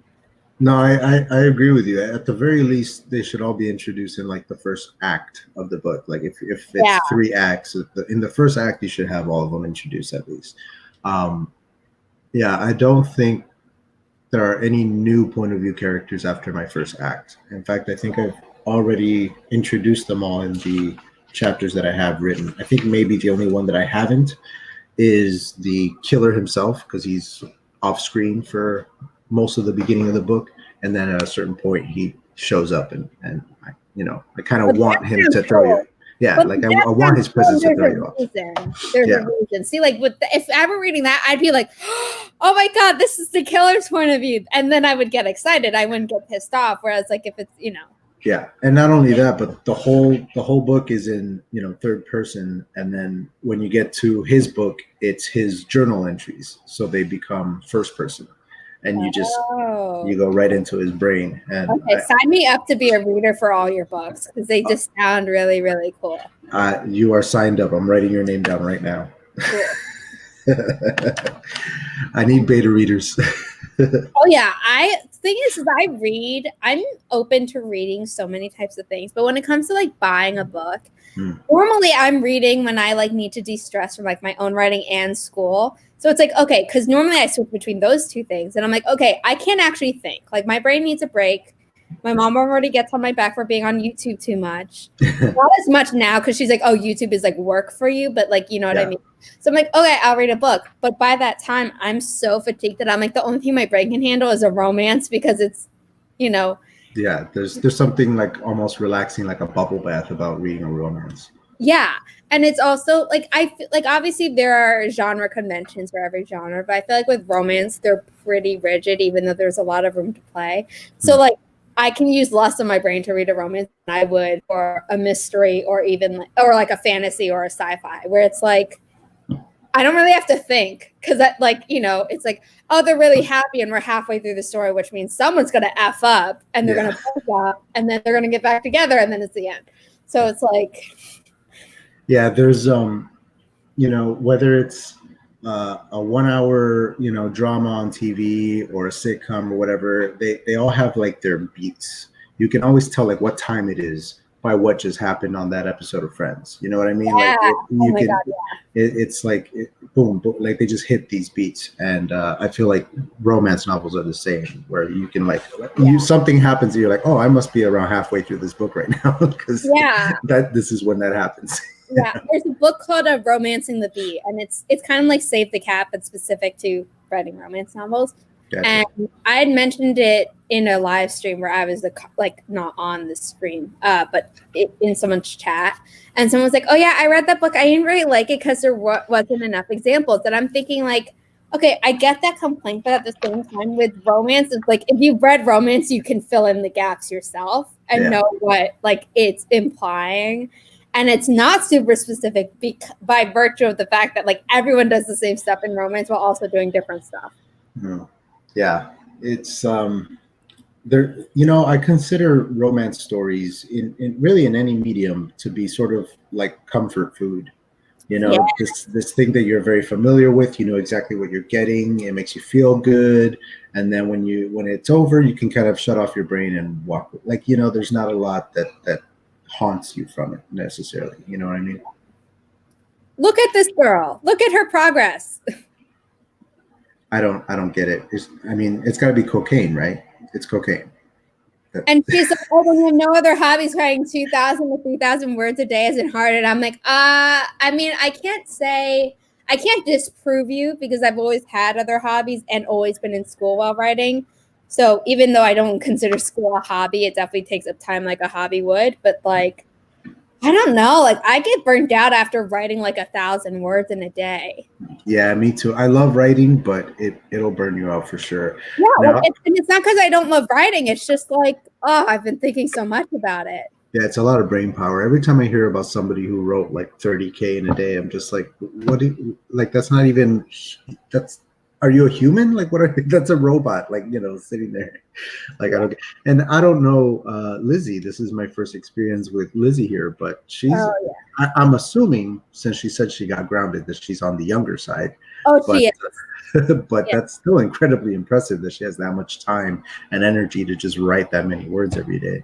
no, I agree with you. At the very least, they should all be introduced in like the first act of the book. Like if it's 3 acts, in the first act, you should have all of them introduced at least. I don't think there are any new point of view characters after my first act. In fact, I think I've already introduced them all in the chapters that I have written. I think maybe the only one that I haven't is the killer himself, because he's off screen for most of the beginning of the book, and then at a certain point he shows up and I kind of want him to throw you. Yeah, but like I want his presence to throw you off. There's a reason. See, like if I were reading that, I'd be like, oh my God, this is the killer's point of view. And then I would get excited. I wouldn't get pissed off. Whereas like if it's, Yeah. And not only that, but the whole book is in, third person. And then when you get to his book, it's his journal entries. So they become first person. And you go right into his brain. And sign me up to be a reader for all your books, because they just sound really, really cool. You are signed up. I'm writing your name down right now. Cool. I need beta readers. Thing is I'm open to reading so many types of things, but when it comes to like buying a book, normally I'm reading when I like need to de-stress from like my own writing and school. So it's like, okay, because normally I switch between those two things, and I'm like, okay, I can't actually think. Like my brain needs a break. My mom already gets on my back for being on YouTube too much. Not as much now because she's like, oh, YouTube is like work for you, but like, you know what I mean? So I'm like, okay, I'll read a book. But by that time, I'm so fatigued that I'm like, the only thing my brain can handle is a romance because it's, you know. Yeah, there's something like almost relaxing, like a bubble bath about reading a romance. Yeah. And it's also like, I feel like obviously there are genre conventions for every genre, but I feel like with romance, they're pretty rigid, even though there's a lot of room to play. So like, I can use less of my brain to read a romance than I would for a mystery or even or like a fantasy or a sci-fi where it's like, I don't really have to think because that like, you know, it's like, oh, they're really happy and we're halfway through the story, which means someone's going to F up and they're going to break up and then they're going to get back together and then it's the end. So it's like. Yeah, there's, you know, whether it's a 1 hour, you know, drama on TV or a sitcom or whatever, they all have like their beats. You can always tell like what time it is by what just happened on that episode of Friends. You know what I mean? Yeah. Like it's like boom, boom, like they just hit these beats. And I feel like romance novels are the same, where you can like something happens and you're like, oh, I must be around halfway through this book right now because this is when that happens. Yeah, there's a book called Romancing the Bee, and it's kind of like Save the Cat, but specific to writing romance novels. Gotcha. And I had mentioned it in a live stream where I was like not on the screen, but in someone's chat, and someone was like, "Oh yeah, I read that book. I didn't really like it because there wasn't enough examples." And I'm thinking like, okay, I get that complaint, but at the same time, with romance, it's like if you've read romance, you can fill in the gaps yourself and know what like it's implying. And it's not super specific by virtue of the fact that like everyone does the same stuff in romance while also doing different stuff. Yeah, it's there. You know, I consider romance stories in really in any medium to be sort of like comfort food. You know, this thing that you're very familiar with. You know exactly what you're getting. It makes you feel good, and then when it's over, you can kind of shut off your brain and walk. Like, you know, there's not a lot that haunts you from it necessarily. You know what I mean? Look at this girl. Look at her progress. I don't get it. I mean, it's got to be cocaine, right? It's cocaine. And she's like, oh, when you have no other hobbies, writing 2,000 to 3,000 words a day isn't hard. And I'm like, I mean, I can't disprove you because I've always had other hobbies and always been in school while writing. So even though I don't consider school a hobby, it definitely takes up time like a hobby would. But like, I don't know. Like I get burnt out after writing like 1,000 words in a day. Yeah, me too. I love writing, but it'll burn you out for sure. Yeah, like it's not because I don't love writing. It's just like, oh, I've been thinking so much about it. Yeah, it's a lot of brain power. Every time I hear about somebody who wrote like 30K in a day, I'm just like, what? Like that's not even. Are you a human? Like that's a robot. Like, you know, sitting there. Like I don't know Lizzie. This is my first experience with Lizzie here, but she's. I'm assuming since she said she got grounded that she's on the younger side. Oh, she is. But that's still incredibly impressive that she has that much time and energy to just write that many words every day.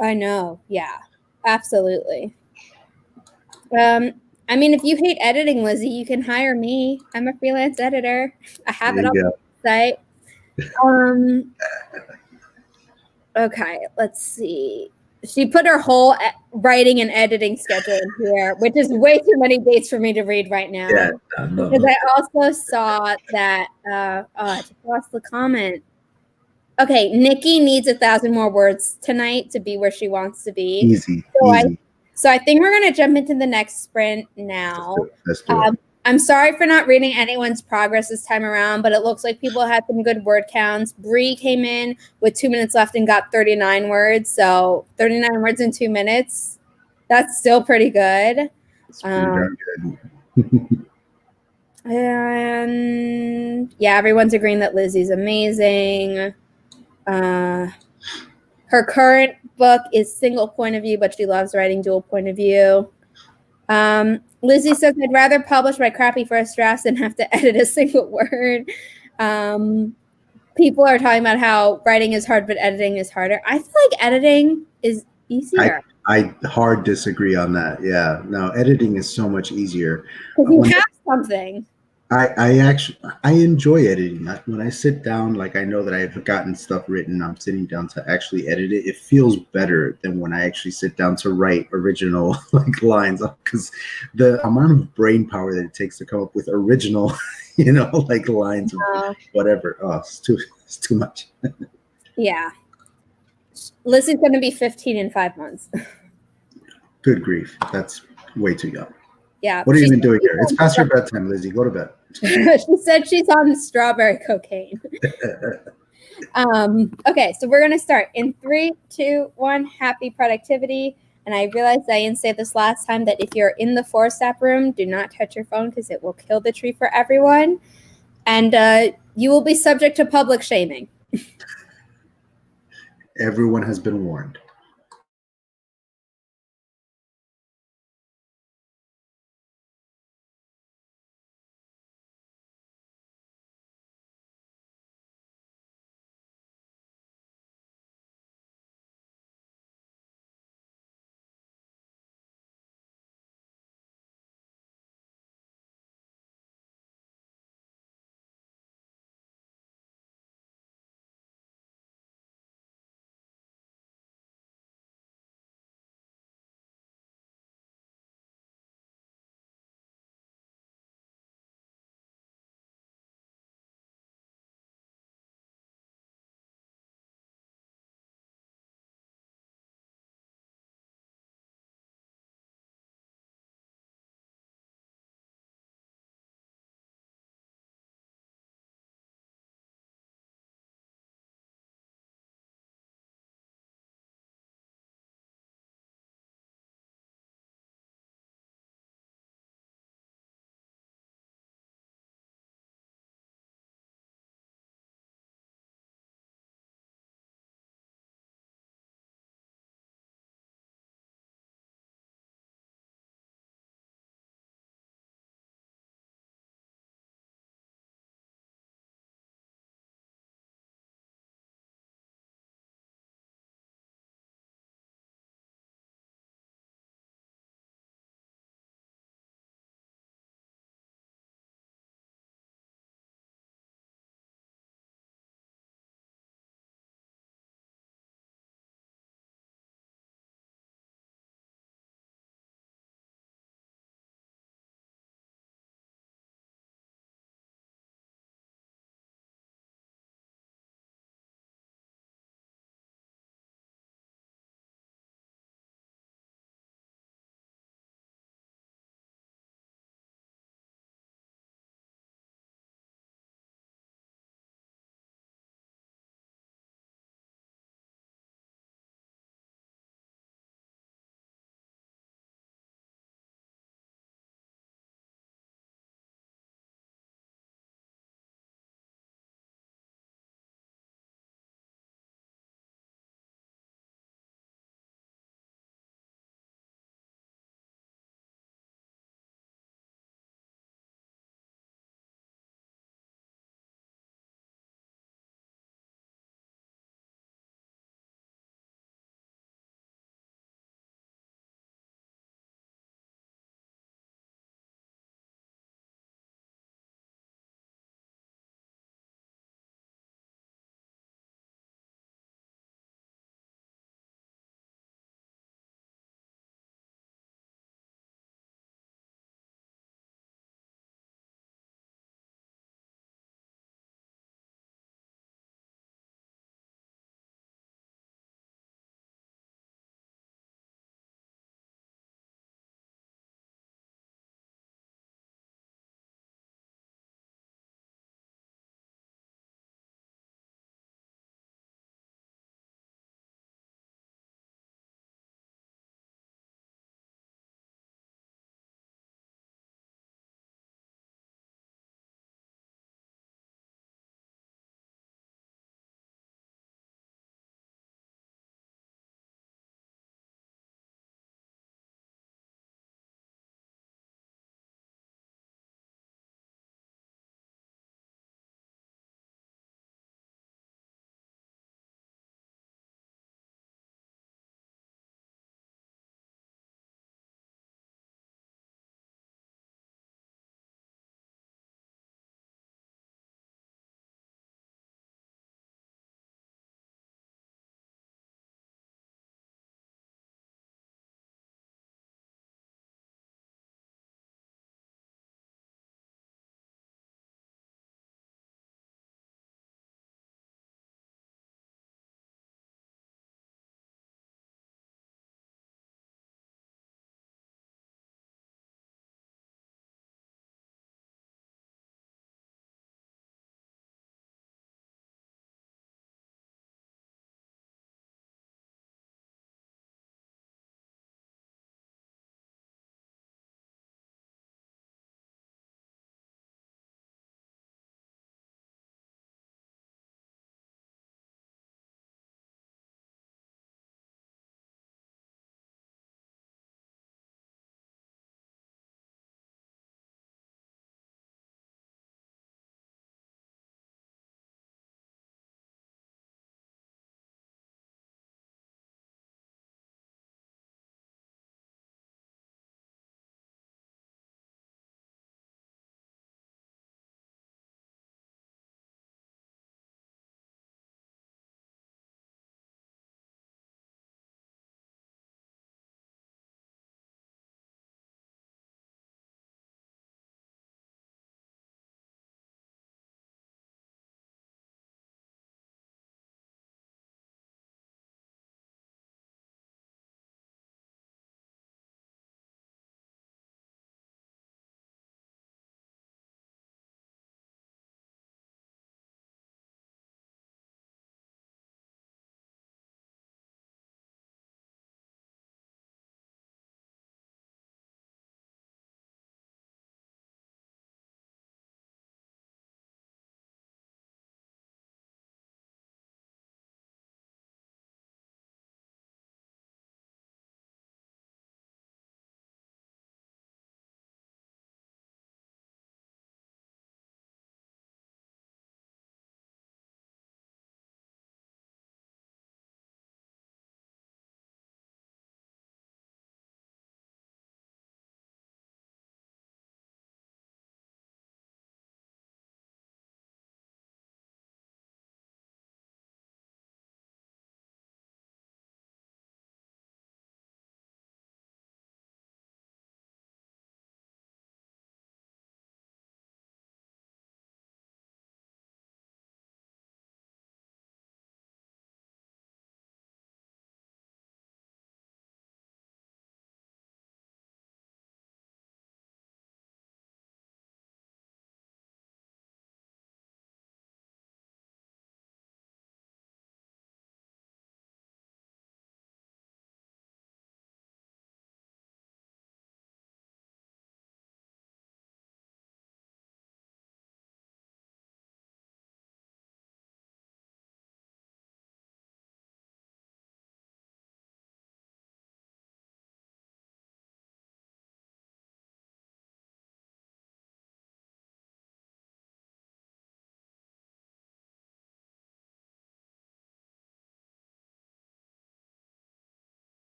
I know. Yeah, absolutely. I mean, if you hate editing, Lizzie, you can hire me. I'm a freelance editor. I have it on the website. Okay, let's see. She put her whole writing and editing schedule in here, which is way too many dates for me to read right now. Yeah, because I also saw that. I just lost the comment. Okay, Nikki needs 1,000 more words tonight to be where she wants to be. Easy. So I think we're going to jump into the next sprint now. Let's do it. I'm sorry for not reading anyone's progress this time around, but it looks like people had some good word counts. Bree came in with 2 minutes left and got 39 words. So 39 words in 2 minutes. That's still pretty good. It's pretty darn good. And yeah, everyone's agreeing that Lizzie's amazing. Her current book is single point of view, but she loves writing dual point of view. Lizzie says, I'd rather publish my crappy first drafts than have to edit a single word. People are talking about how writing is hard, but editing is harder. I feel like editing is easier. I hard disagree on that. Yeah, no, editing is so much easier. Because you have something. I actually I enjoy editing. When I sit down, like I know that I've gotten stuff written, I'm sitting down to actually edit it. It feels better than when I actually sit down to write original like lines, because the amount of brain power that it takes to come up with original, like lines of Oh, whatever. Oh, it's too much. yeah. Lizzie's going to be 15 in 5 months. Good grief, that's way too young. Yeah. What are you even doing here? It's past your bedtime, Lizzie. Go to bed. She said she's on strawberry cocaine. Okay, so we're gonna start in 3, 2, 1. Happy productivity. And I realized I didn't say this last time that if you're in the 4-step room, do not touch your phone because it will kill the tree for everyone. And you will be subject to public shaming. Everyone has been warned.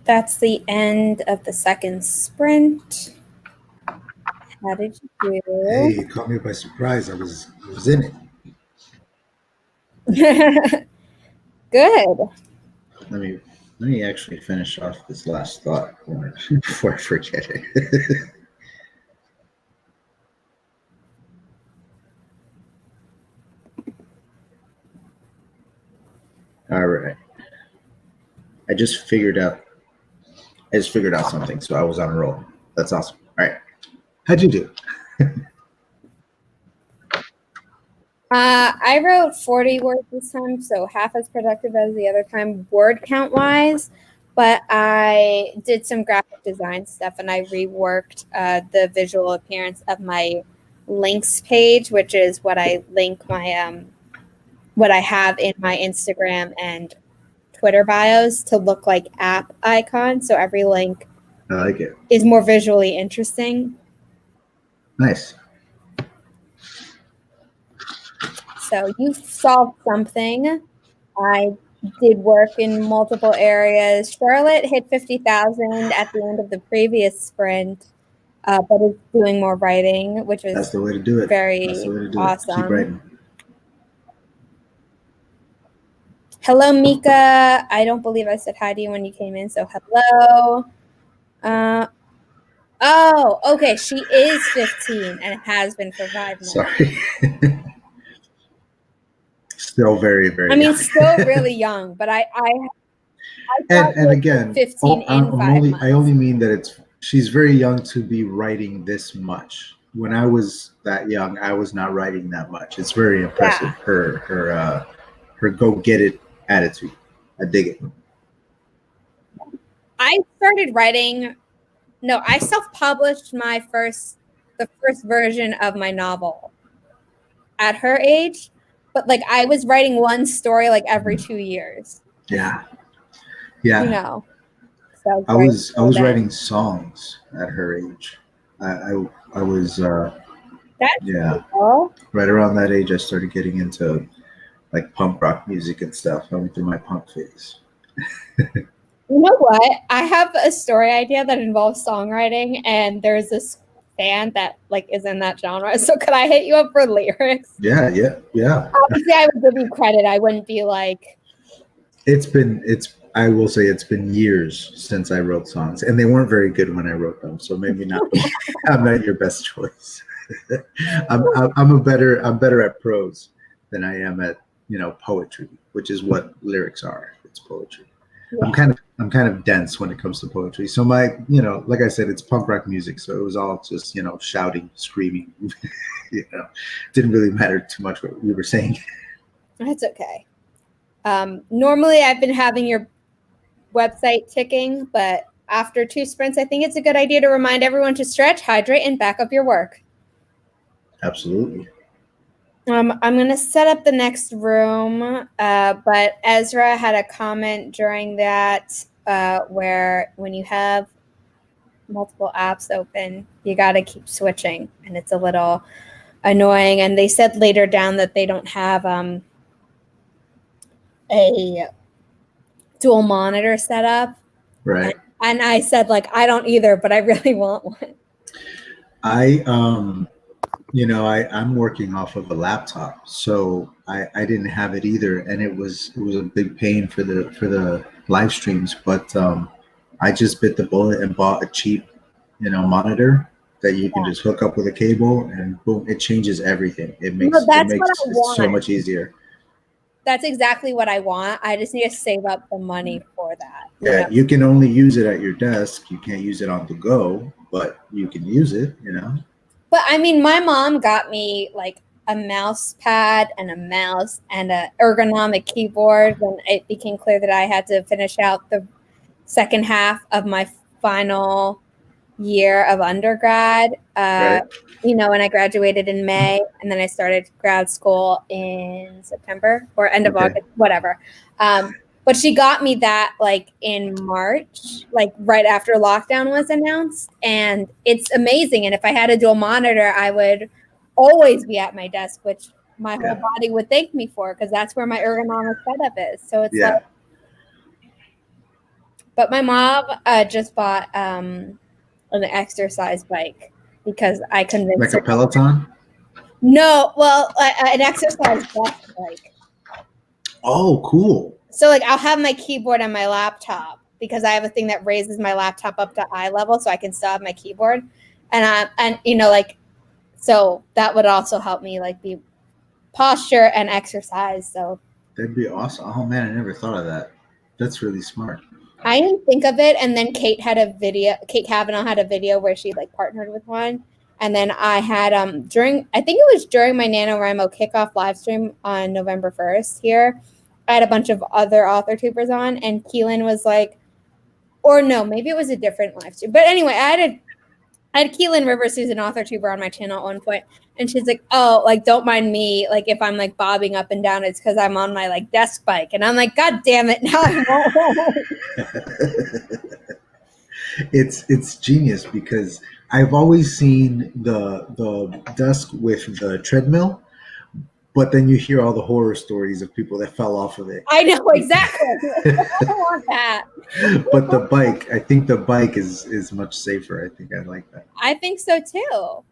that's the end of the second sprint. How did you do? Hey, you caught me by surprise. I was in it. Good. Let me actually finish off this last thought before I forget it. All right. I just figured out something, so I was on a roll. That's awesome. All right. How'd you do? I wrote 40 words this time, so half as productive as the other time, word count wise. But I did some graphic design stuff, and I reworked the visual appearance of my links page, which is what I link my what I have in my Instagram and Twitter bios to look like app icons. So every link I like it. is more visually interesting. Nice. So you solved something. I did work in multiple areas. Charlotte hit 50,000 at the end of the previous sprint, but is doing more writing, which is That's the way to do it. very That's the way to do awesome. It. Keep writing. Hello, Mika. I don't believe I said hi to you when you came in, so hello. Oh, okay. She is 15 and has been for 5 months. Sorry. Still very, very. I mean, young. still really young, but I and again, 15 in 5 months. I only mean that she's very young to be writing this much. When I was that young, I was not writing that much. It's very impressive. Yeah. Her go get it attitude. I dig it. I started writing. No, I self-published the first version of my novel at her age, but like I was writing one story like every 2 years. Yeah. Yeah. You know. So I was writing songs at her age. I was That's cool. Right around that age I started getting into like punk rock music and stuff. I went through my punk phase. You know what? I have a story idea that involves songwriting, and there's this band that like is in that genre. So could I hit you up for lyrics? Yeah. Obviously, I would give you credit. I wouldn't be like. I will say it's been years since I wrote songs, and they weren't very good when I wrote them. So maybe not. I'm not your best choice. I'm better at prose than I am at poetry, which is what lyrics are. It's poetry. Yeah. I'm kind of dense when it comes to poetry. So my, like I said, it's punk rock music. So it was all just, shouting, screaming, didn't really matter too much what we were saying. That's okay. Normally I've been having your website ticking, but after 2 sprints, I think it's a good idea to remind everyone to stretch, hydrate, and back up your work. Absolutely. I'm going to set up the next room, but Ezra had a comment during that where when you have multiple apps open, you got to keep switching, and it's a little annoying. And they said later down that they don't have a dual monitor set up. Right. And I said, like, I don't either, but I really want one. I'm working off of a laptop, so I didn't have it either, and it was a big pain for the live streams. But I just bit the bullet and bought a cheap, monitor that you can just hook up with a cable, and boom, it changes everything. It makes it so much easier. That's exactly what I want. I just need to save up the money for that. Yeah, you can only use it at your desk. You can't use it on the go, but you can use it, But I mean, my mom got me like a mouse pad and a mouse and an ergonomic keyboard when it became clear that I had to finish out the second half of my final year of undergrad. Right. And I graduated in May, and then I started grad school in September or end of August, whatever. But she got me that like in March, like right after lockdown was announced, and it's amazing. And if I had a dual monitor, I would always be at my desk, which my whole body would thank me for, because that's where my ergonomic setup is. So it's like, But my mom just bought an exercise bike because I convinced Like her. a Peloton? No, well, an exercise desk bike. Oh, cool. So like I'll have my keyboard on my laptop because I have a thing that raises my laptop up to eye level so I can still have my keyboard. And you know, like, so that would also help me like be posture and exercise. So That'd be awesome. Oh man, I never thought of that. That's really smart. I didn't think of it. And then Kate Kavanaugh had a video where she like partnered with one. And then I had I think it was during my NaNoWriMo kickoff live stream on November 1st here. I had a bunch of other author tubers on, and Keelan was like, or no, maybe it was a different live stream. But anyway, I had Keelan Rivers, who's an author tuber on my channel at one point, and she's like, "Oh, like don't mind me, like if I'm like bobbing up and down, it's because I'm on my like desk bike." And I'm like, "God damn it, now I won't." It's genius because I've always seen the desk with the treadmill, but then you hear all the horror stories of people that fell off of it. I know exactly. I don't want that. But the bike, I think the bike is much safer. I think I like that. I think so too.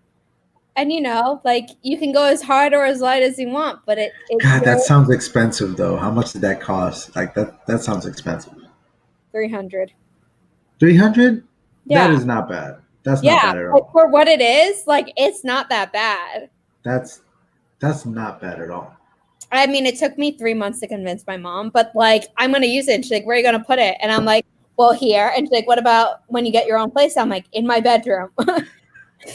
And you know, like you can go as hard or as light as you want, but it's God, that sounds expensive though. How much did that cost? Like that sounds expensive. 300. 300? Yeah. That is not bad. That's Yeah, not bad at like all. for what it is, like it's not that bad. That's not bad at all. I mean, it took me 3 months to convince my mom, but like I'm gonna use it. And she's like, "Where are you gonna put it?" And I'm like, "Well, here." And she's like, "What about when you get your own place?" I'm like, "In my bedroom."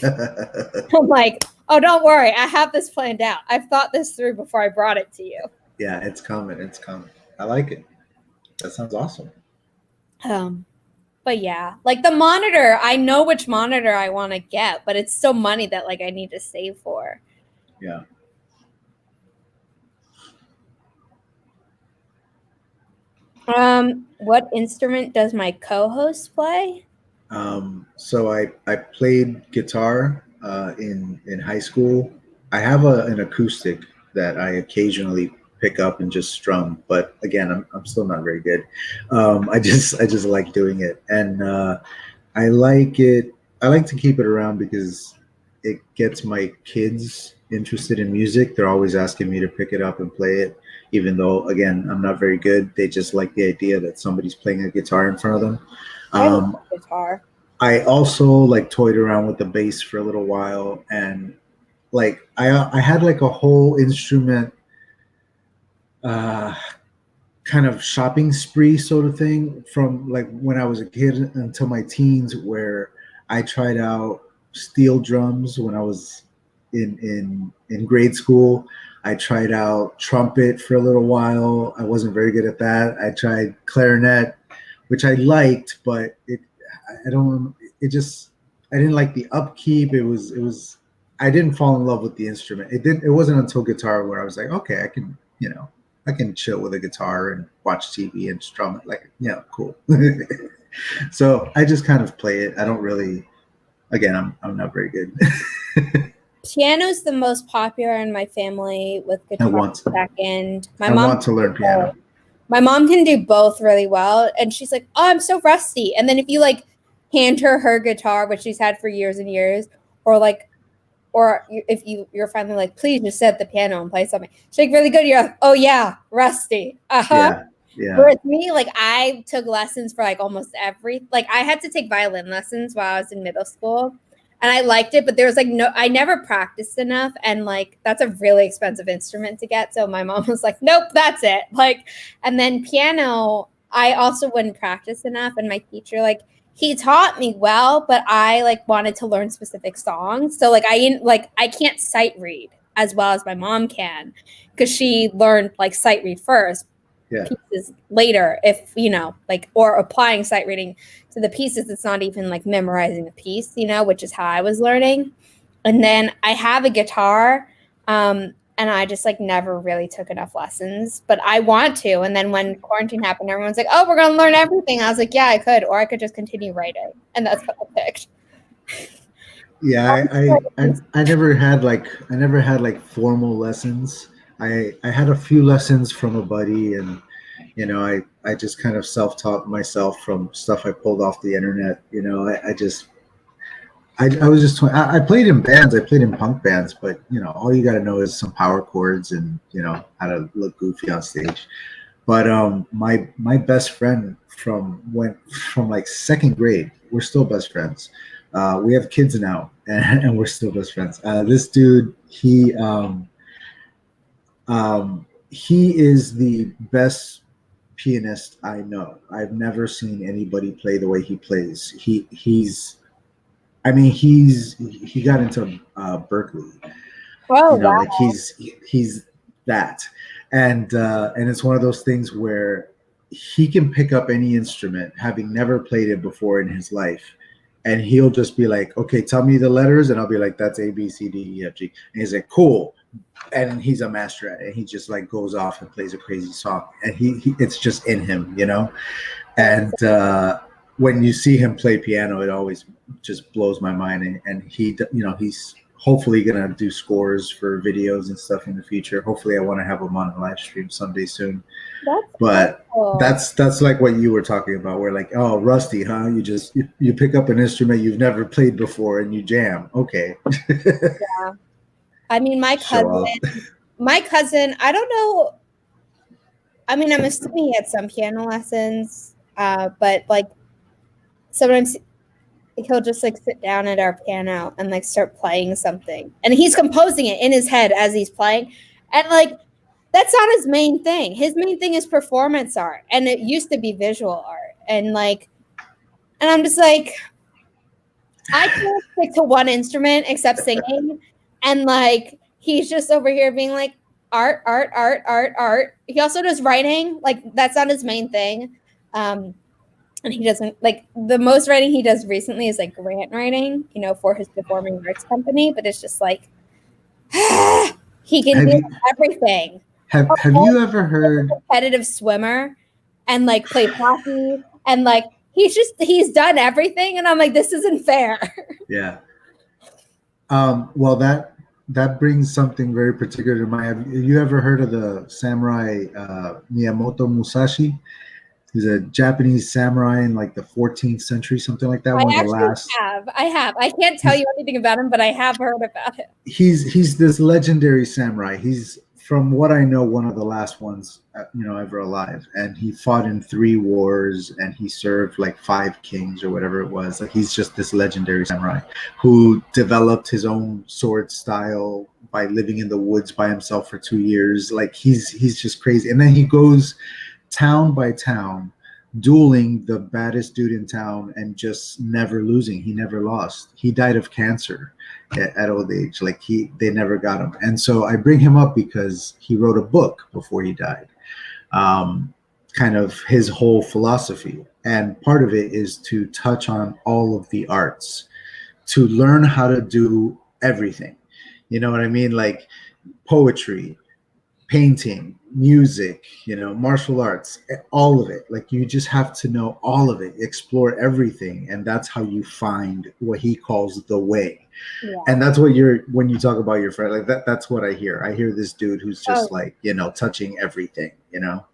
I'm like, "Oh, don't worry, I have this planned out. I've thought this through before I brought it to you." Yeah, it's coming. It's coming. I like it. That sounds awesome. But yeah, like the monitor, I know which monitor I want to get, but it's still money that like I need to save for. Yeah. What instrument does my co-host play? So I played guitar in high school. I have an acoustic that I occasionally pick up and just strum, but again, I'm still not very good. I just like doing it, and I like it. I like to keep it around because it gets my kids interested in music. They're always asking me to pick it up and play it, even though again I'm not very good. They just like the idea that somebody's playing a guitar in front of them. I love guitar. I also like toyed around with the bass for a little while, and like I had like a whole instrument kind of shopping spree sort of thing from like when I was a kid until my teens, where I tried out steel drums when I was in grade school. I tried out trumpet for a little while. I wasn't very good at that. I tried clarinet, which I liked, but I don't. It just I didn't like the upkeep. It was. I didn't fall in love with the instrument. It wasn't until guitar where I was like, okay, I can chill with a guitar and watch TV and strum it. Like, cool. So I just kind of play it. I don't really. Again, I'm not very good. Piano's the most popular in my family, with guitar second. I want to learn piano. My mom can do both really well, and she's like, "Oh, I'm so rusty." And then if you like hand her guitar, which she's had for years and years, or if you're finally like, "Please just set the piano and play something," she's like, "Really good." You're like, "Oh yeah, rusty." Yeah. Whereas me, like I took lessons for like almost like I had to take violin lessons while I was in middle school. And I liked it, but there was like I never practiced enough. And like, that's a really expensive instrument to get. So my mom was like, nope, that's it. Like, and then piano, I also wouldn't practice enough. And my teacher, like, he taught me well, but I like wanted to learn specific songs. So like, I can't sight read as well as my mom can, because she learned like sight read first. Yeah. Pieces later, if like, or applying sight reading to the pieces. It's not even like memorizing the piece, which is how I was learning. And then I have a guitar, and I just like never really took enough lessons, but I want to. And then when quarantine happened, everyone's like, "Oh, we're gonna learn everything." I was like, "Yeah, I could, or I could just continue writing," and that's what I picked. Yeah, I never had like formal lessons. I had a few lessons from a buddy, and You know, I just kind of self-taught myself from stuff I pulled off the internet. You know, I was just I played in bands, I played in punk bands, but you know, all you got to know is some power chords and you know how to look goofy on stage. But my best friend from like second grade, we're still best friends. We have kids now, and we're still best friends. This dude, he is the best pianist I know. I've never seen anybody play the way he plays. I mean, he got into Berkeley. Oh, You know, wow. like he's that, and it's one of those things where he can pick up any instrument, having never played it before in his life, and he'll just be like, "Okay, tell me the letters," and I'll be like, "That's A, B, C, D, E, F, G," and he's like, "Cool." And he's a master at it. He just like goes off and plays a crazy song, and he it's just in him, you know. And when you see him play piano, it always just blows my mind. And he, you know, he's hopefully gonna do scores for videos and stuff in the future. Hopefully, I want to have him on a live stream someday soon. That's But cool. that's like what you were talking about. Where like, oh, rusty, huh? You pick up an instrument you've never played before and you jam. Okay. Yeah. I mean, my Show off. cousin, I don't know. I mean, I'm assuming he had some piano lessons, but like sometimes he'll just like sit down at our piano and like start playing something, and he's composing it in his head as he's playing, and like that's not his main thing. His main thing is performance art, and it used to be visual art, and like, and I'm just like, I can't stick to one instrument except singing, and like he's just over here being like art, art, art, art, art. He also does writing, like that's not his main thing. And he doesn't like the most writing he does recently is like grant writing, you know, for his performing arts company. But it's just like he can do everything. Have you ever heard? Competitive swimmer, and like played hockey, and like he's done everything, and I'm like, this isn't fair. Yeah. Well, that brings something very particular to mind. Have you ever heard of the samurai Miyamoto Musashi? He's a Japanese samurai in like the 14th century, something like that. I One of the actually last. have. I can't tell you anything about him, but I have heard about it. He's this legendary samurai. He's, from what I know, one of the last ones, you know, ever alive. And he fought in 3 wars, and he served like 5 kings or whatever it was. Like he's just this legendary samurai who developed his own sword style by living in the woods by himself for 2 years. Like he's just crazy. And then he goes town by town, dueling the baddest dude in town and just never losing. He never lost. He died of cancer at old age. Like they never got him. And so I bring him up because he wrote a book before he died, kind of his whole philosophy. And part of it is to touch on all of the arts, to learn how to do everything. You know what I mean? Like poetry, painting, music, you know, martial arts, all of it. Like you just have to know all of it, explore everything, and that's how you find what he calls the way. Yeah. And that's what when you talk about your friend, like that's what I hear. I hear this dude who's just like, you know, touching everything, you know.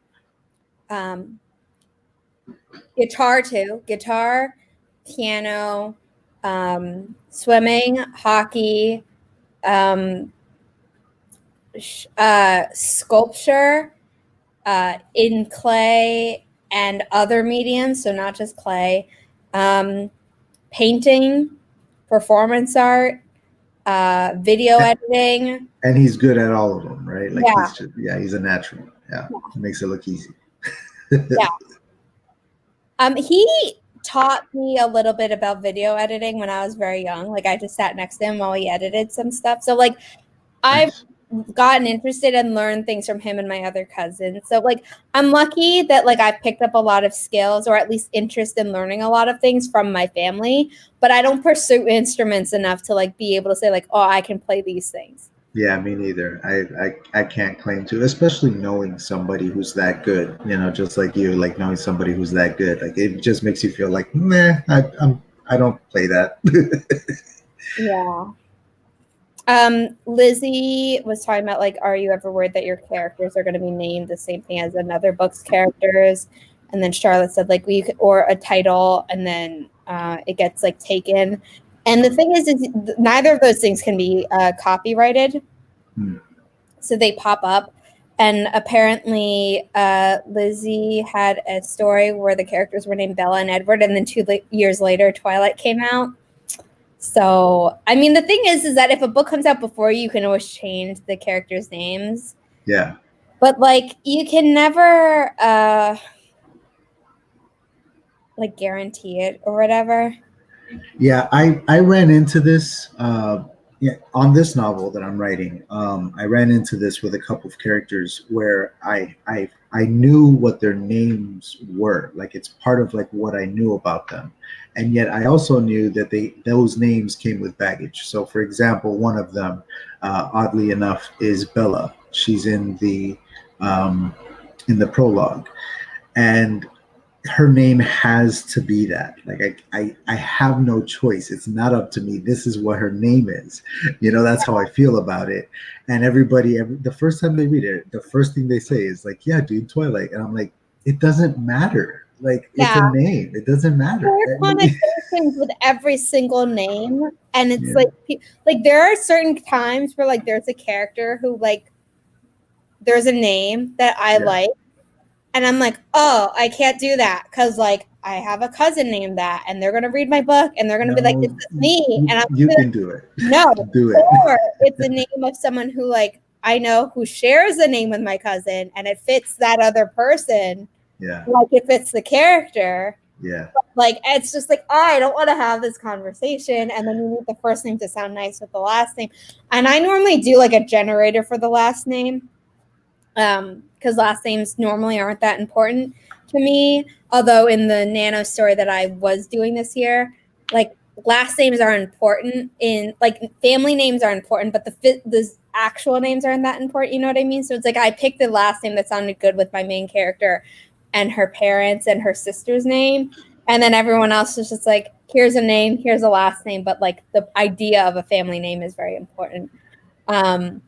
Guitar too. Guitar, piano, swimming, hockey, sculpture in clay and other mediums, so not just clay, painting, performance art, video editing. And he's good at all of them, right? Like yeah. He's a natural. Yeah. It makes it look easy. Yeah. He taught me a little bit about video editing when I was very young. Like I just sat next to him while he edited some stuff. So like I've gotten interested and learned things from him and my other cousins. So like I'm lucky that like I picked up a lot of skills, or at least interest in learning a lot of things from my family, but I don't pursue instruments enough to like be able to say like, oh, I can play these things. Yeah, me neither. I can't claim to, especially knowing somebody who's that good, you know, just like you, like knowing somebody who's that good. Like it just makes you feel like, I don't play that. Yeah. Lizzie was talking about like, are you ever worried that your characters are going to be named the same thing as another book's characters? And then Charlotte said like, we could, or a title, and then it gets like taken. And the thing is neither of those things can be copyrighted, so they pop up. And apparently, Lizzie had a story where the characters were named Bella and Edward, and then 2 years later, Twilight came out. So, I mean, the thing is that if a book comes out before you can always change the characters' names. Yeah. But, like, you can never, like, guarantee it or whatever. Yeah, I ran into this on this novel that I'm writing. I ran into this with a couple of characters where I knew what their names were. Like, it's part of like what I knew about them, and yet I also knew that those names came with baggage. So, for example, one of them, oddly enough, is Bella. She's in the prologue, and her name has to be that. Like, I have no choice. It's not up to me. This is what her name is. That's how I feel about it. And everybody, the first time they read it, the first thing they say is like, yeah, dude, Twilight. And I'm like, it doesn't matter. Like, it's a name. It doesn't matter. There are connotations with every single name. And it's like there are certain times where like there's a character who like there's a name that I like. And I'm like, oh, I can't do that because, like, I have a cousin named that, and they're going to read my book, and they're going to be like, this is me. And you can do it. No. Do it. Or it's the name of someone who, like, I know who shares the name with my cousin, and it fits that other person. Yeah. Like, it fits the character. Yeah. But, like, it's just like, oh, I don't want to have this conversation. And then you need the first name to sound nice with the last name. And I normally do, like, a generator for the last name. Because last names normally aren't that important to me. Although in the Nano story that I was doing this year, like last names are important like family names are important, but the actual names aren't that important. You know what I mean? So it's like I picked the last name that sounded good with my main character and her parents and her sister's name. And then everyone else was just like, here's a name, here's a last name. But like the idea of a family name is very important. But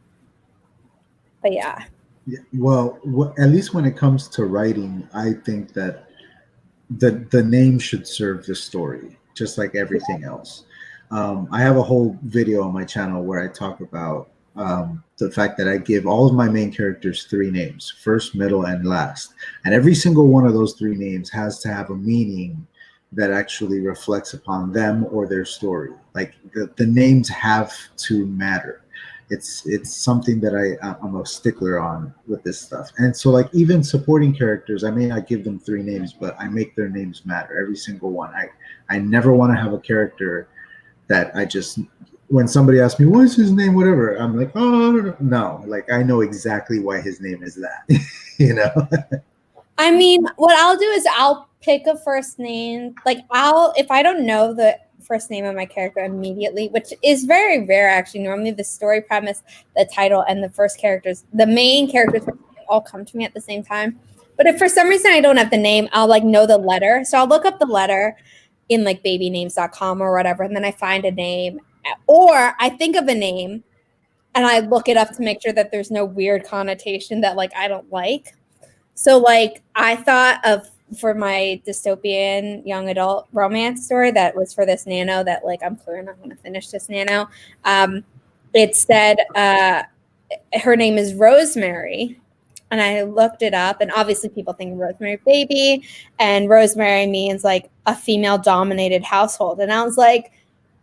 yeah. Well, at least when it comes to writing, I think that the name should serve the story, just like everything else. I have a whole video on my channel where I talk about the fact that I give all of my main characters 3 names: first, middle, and last. And every single one of those 3 names has to have a meaning that actually reflects upon them or their story. Like the names have to matter. It's something that I'm a stickler on with this stuff. And so like even supporting characters, I may not give them 3 names, but I make their names matter, every single one. I never want to have a character that I just, when somebody asks me, what is his name, whatever, I'm like, oh, no. Like, I know exactly why his name is that, I mean, what I'll do is I'll pick a first name. Like if I don't know the first name of my character immediately, which is very rare actually. Normally the story premise, the title, and the main characters all come to me at the same time. But if for some reason I don't have the name, I'll like know the letter. So I'll look up the letter in like babynames.com or whatever, and then I find a name. Or I think of a name and I look it up to make sure that there's no weird connotation that like I don't like. So like I thought of, for my dystopian young adult romance story that was for this Nano that like I'm clearly not going to finish this Nano. It said her name is Rosemary, and I looked it up, and obviously people think Rosemary Baby, and Rosemary means like a female dominated household, and I was like,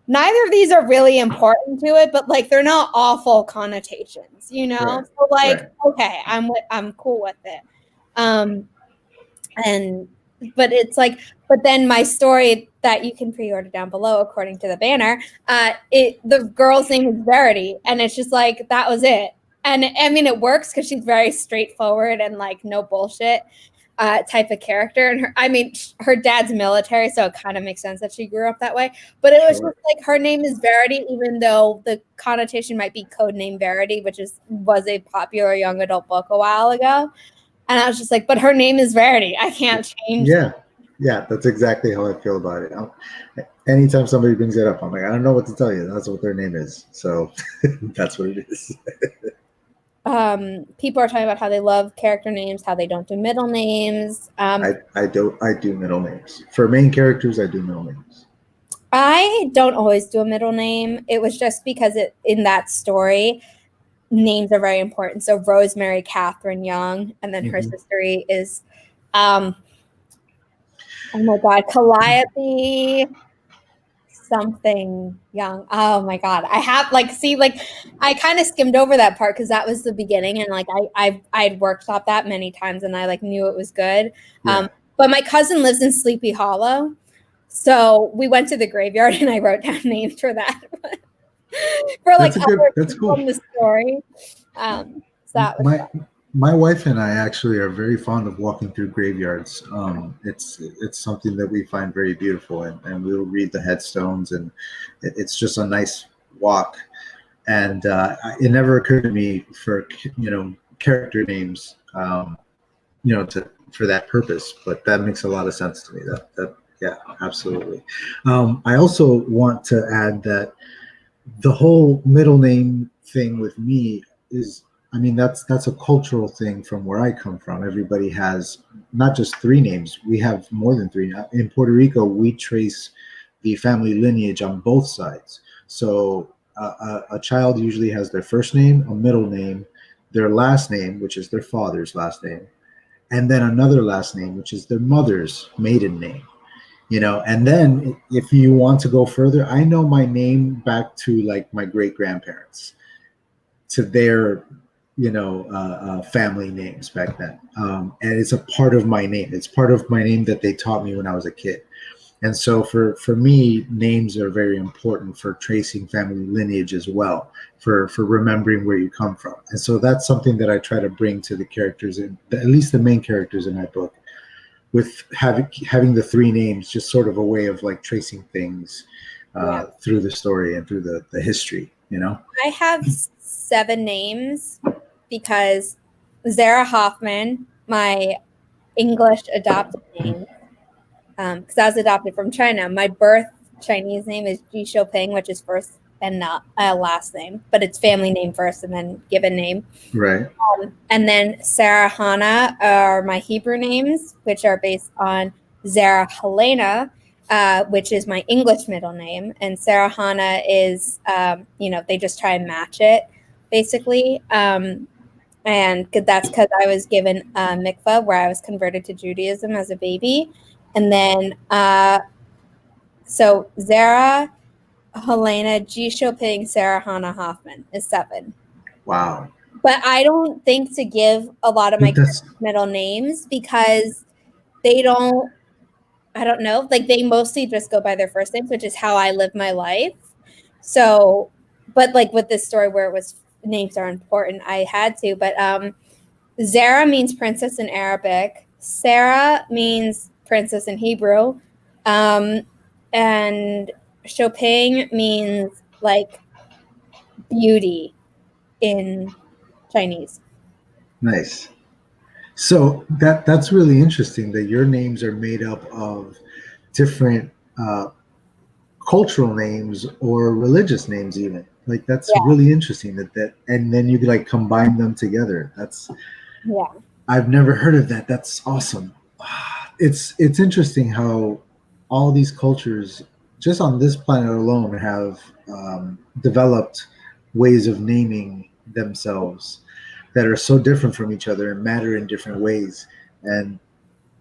neither of these are really important to it, but like they're not awful connotations, you know. Right. So like, right. Okay, I'm cool with it. But then my story that you can pre-order down below, according to the banner, the girl's name is Verity, and it's just like that was it. And I mean, it works because she's very straightforward and like no bullshit type of character. And her dad's military, so it kind of makes sense that she grew up that way. But it was just like her name is Verity, even though the connotation might be Codename Verity, which was a popular young adult book a while ago. And I was just like, but her name is Verity. I can't change. Yeah. Yeah, that's exactly how I feel about it. Anytime somebody brings it up, I'm like, I don't know what to tell you. That's what their name is. So that's what it is. People are talking about how they love character names, how they don't do middle names. I do middle names. For main characters, I do middle names. I don't always do a middle name. It was just because in that story, names are very important. So Rosemary Catherine Young, and then her sister is, oh my God, Calliope something Young. Oh my God, I have I kind of skimmed over that part because that was the beginning, and like I'd workshopped that many times, and I like knew it was good. Yeah. But my cousin lives in Sleepy Hollow, so we went to the graveyard, and I wrote down names for that. For like other That's people cool. in the story. So that was fun. My wife and I actually are very fond of walking through graveyards. It's something that we find very beautiful, and we'll read the headstones, and it's just a nice walk. And it never occurred to me for character names, for that purpose. But that makes a lot of sense to me. That yeah, absolutely. I also want to add that the whole middle name thing with me is, I mean, that's a cultural thing from where I come from. Everybody has not just three names, we have more than three. In Puerto Rico, we trace the family lineage on both sides. So a child usually has their first name, a middle name, their last name, which is their father's last name, and then another last name, which is their mother's maiden name. And then if you want to go further, I know my name back to like my great grandparents, to their family names back then, and it's a part of my name. It's part of my name that they taught me when I was a kid. And so for me, names are very important for tracing family lineage as well, for remembering where you come from. And so that's something that I try to bring to the characters, in at least the main characters in my book, with having the three names, just sort of a way of like tracing things through the story and through the history. I have 7 names because Zara Hoffman, my English adopted name, because I was adopted from China. My birth Chinese name is Ji Xiaoping, which is first and not last name, but it's family name first and then given name. Right. And then Sarah Hannah are my Hebrew names, which are based on Zara Helena, which is my English middle name. And Sarah Hannah is, they just try and match it, basically. And that's because I was given mikvah, where I was converted to Judaism as a baby. And then, so Zara Helena, Ji Xiaoping, Sarah Hannah Hoffman is 7. Wow. But I don't think to give a lot of my middle names because they don't, I don't know, like they mostly just go by their first names, which is how I live my life. So, but like with this story where it was names are important, I had to. But Zara means princess in Arabic. Sarah means princess in Hebrew. And Chopin means like beauty in Chinese. Nice. So that's really interesting that your names are made up of different cultural names or religious names, even. Like that's really interesting that and then you like combine them together. I've never heard of that. That's awesome. It's interesting how all these cultures just on this planet alone have developed ways of naming themselves that are so different from each other and matter in different ways. And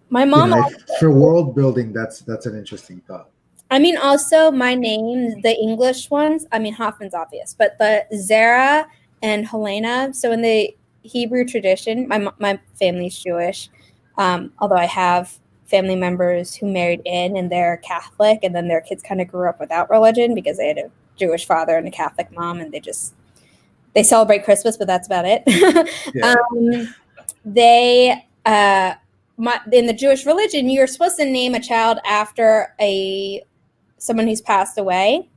my mom for world building, that's an interesting thought. I mean, also my names, the English ones, I mean, Hoffman's obvious, but the Zara and Helena. So in the Hebrew tradition, my family's Jewish, although I have family members who married in and they're Catholic, and then their kids kind of grew up without religion because they had a Jewish father and a Catholic mom, and they celebrate Christmas, but that's about it. In the Jewish religion, you're supposed to name a child after someone who's passed away.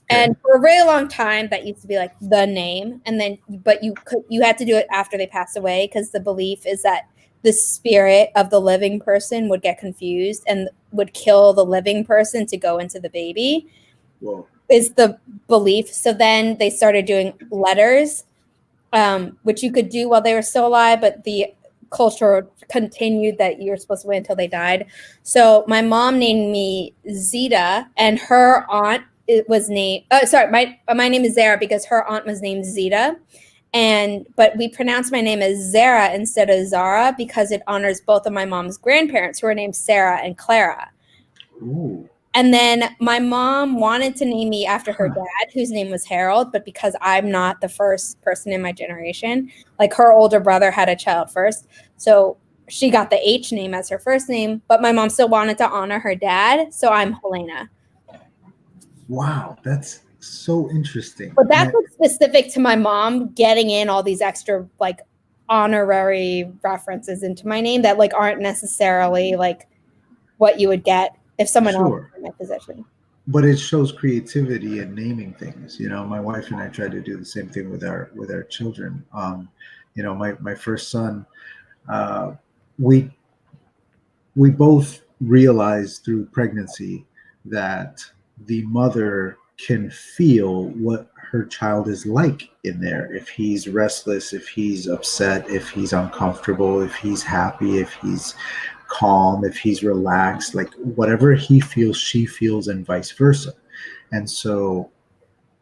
And for a really long time, that used to be like the name. And then, but you had to do it after they passed away because the belief is that the spirit of the living person would get confused and would kill the living person to go into the baby. Whoa. Is the belief. So then they started doing letters, which you could do while they were still alive, but the culture continued that you're supposed to wait until they died. So my mom named me Zita, and her aunt was named. My name is Zara because her aunt was named Zita, but we pronounce my name as Zara instead of Zara because it honors both of my mom's grandparents who were named Sarah and Clara. Ooh. And then my mom wanted to name me after her dad, whose name was Harold, but because I'm not the first person in my generation, like her older brother had a child first, so she got the H name as her first name, but my mom still wanted to honor her dad, so I'm Helena. Wow, that's so interesting. But that's like specific to my mom getting in all these extra like honorary references into my name that like aren't necessarily like what you would get if someone else was in my position. But it shows creativity in naming things. You know, my wife and I try to do the same thing with our children. You know, my first son, we both realized through pregnancy that the mother can feel what her child is like in there. If he's restless, if he's upset, if he's uncomfortable, if he's happy, if he's calm, if he's relaxed, like whatever he feels, she feels, and vice versa. And so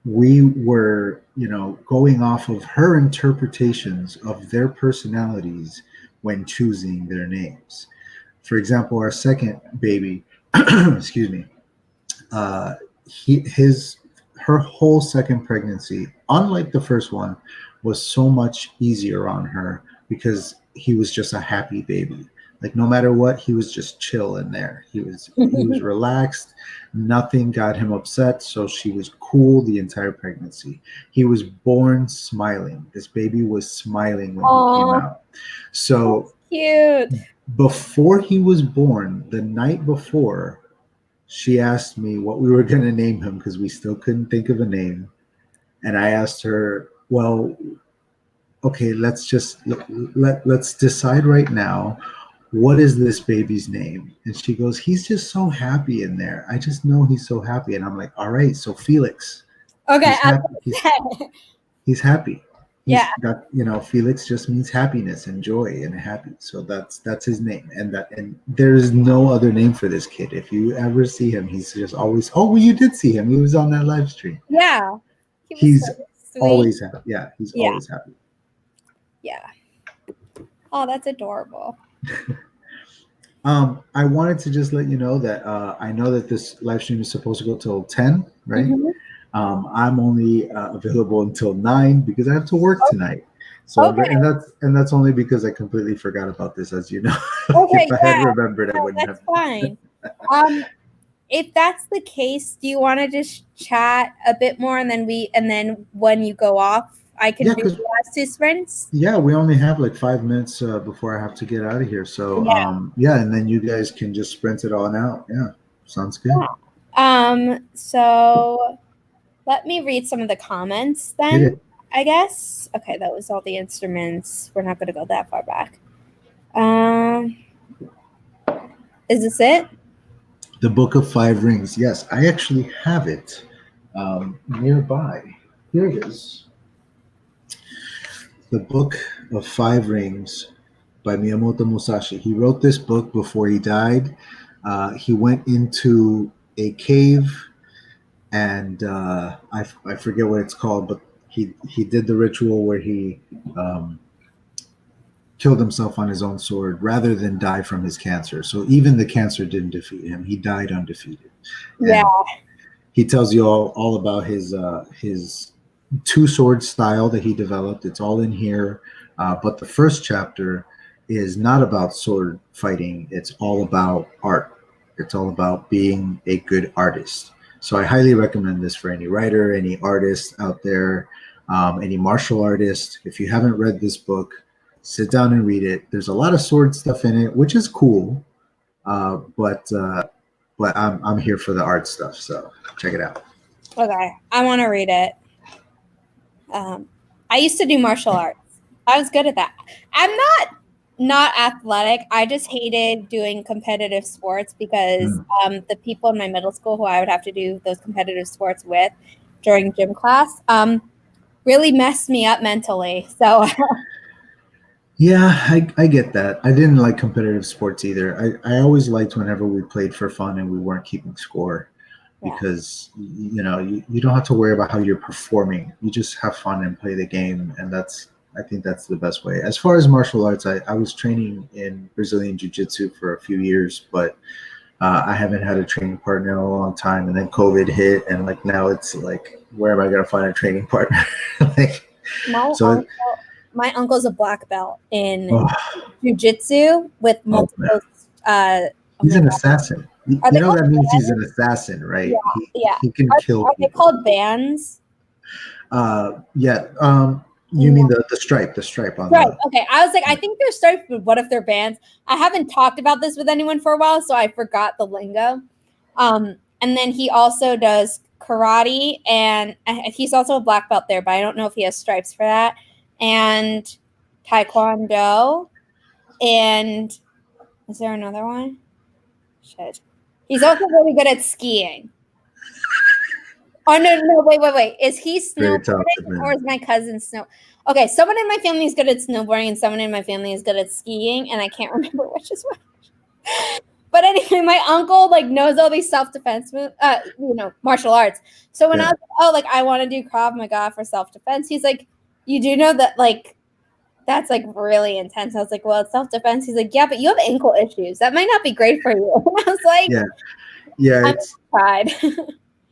we were, you know, going off of her interpretations of their personalities when choosing their names. For example, our second baby, excuse me, her whole second pregnancy, unlike the first one, was so much easier on her because he was just a happy baby. Like no matter what, he was just chill in there. He was relaxed. Nothing got him upset. So she was cool the entire pregnancy. He was born smiling. This baby was smiling when he came out. So cute. Before he was born, the night before, she asked me what we were going to name him because we still couldn't think of a name. And I asked her, well, okay, let's decide right now. What is this baby's name? And she goes, he's just so happy in there. I just know he's so happy. And I'm like, all right, so Felix. Okay. He's happy. Yeah. Got, you know, Felix just means happiness and joy and happy. So that's his name. And there is no other name for this kid. If you ever see him, he's just always, oh, well, you did see him. He was on that live stream. Yeah. He's always happy. Yeah, he's always happy. Yeah. Oh, that's adorable. I wanted to just let you know that I know that this live stream is supposed to go till 10, right? Mm-hmm. I'm only available until 9 because I have to work tonight. So and that's only because I completely forgot about this, as you know. Okay, if I had remembered, I wouldn't have. That's fine. If that's the case, do you want to just chat a bit more and then when you go off, I can do the last 2 sprints? Yeah, we only have like 5 minutes before I have to get out of here. So and then you guys can just sprint it on out. Yeah, sounds good. Yeah. So let me read some of the comments then, I guess. Okay, that was all the instruments. We're not going to go that far back. Is this it? The Book of 5 Rings. Yes, I actually have it nearby. Here it is. The Book of 5 Rings by Miyamoto Musashi. He wrote this book before he died. He went into a cave, and I forget what it's called, but he did the ritual where he killed himself on his own sword rather than die from his cancer. So even the cancer didn't defeat him. He died undefeated. Yeah. And he tells you all about his 2-sword style that he developed. It's all in here. But the first chapter is not about sword fighting. It's all about art. It's all about being a good artist. So I highly recommend this for any writer, any artist out there, any martial artist. If you haven't read this book, sit down and read it. There's a lot of sword stuff in it, which is cool. But I'm here for the art stuff. So check it out. Okay. I want to read it. I used to do martial arts. I was good at that. I'm not athletic. I just hated doing competitive sports because the people in my middle school who I would have to do those competitive sports with during gym class really messed me up mentally. So Yeah, I get that. I didn't like competitive sports either. I always liked whenever we played for fun and we weren't keeping score yeah. because you don't have to worry about how you're performing. You just have fun and play the game, and I think that's the best way. As far as martial arts, I was training in Brazilian Jiu-Jitsu for a few years, but I haven't had a training partner in a long time. And then COVID hit, and like now it's like, where am I going to find a training partner? Like, so. My uncle's a black belt in Oh, jiu-jitsu with multiple. he's an assassin. You know that means he's an assassin, right? Yeah. He can kill Are they people. called bands? Yeah. You mean the stripe on the. Okay. I was like, I think they're stripes, but what if they're bands? I haven't talked about this with anyone for a while, so I forgot the lingo. And then he also does karate, and he's also a black belt there, but I don't know if he has stripes for that. And taekwondo. And is there another one? Shit. He's also really good at skiing. Oh, no, wait. Is he snowboarding or is my cousin snow? Okay, someone in my family is good at snowboarding and someone in my family is good at skiing, and I can't remember which is which. But anyway, my uncle like knows all these self-defense moves, martial arts. So when I was like, I want to do Krav Maga for self-defense, he's like, you do know that like that's like really intense. I was like, well, it's self-defense. He's like, yeah, but you have ankle issues. That might not be great for you. And I was like, yeah, pride.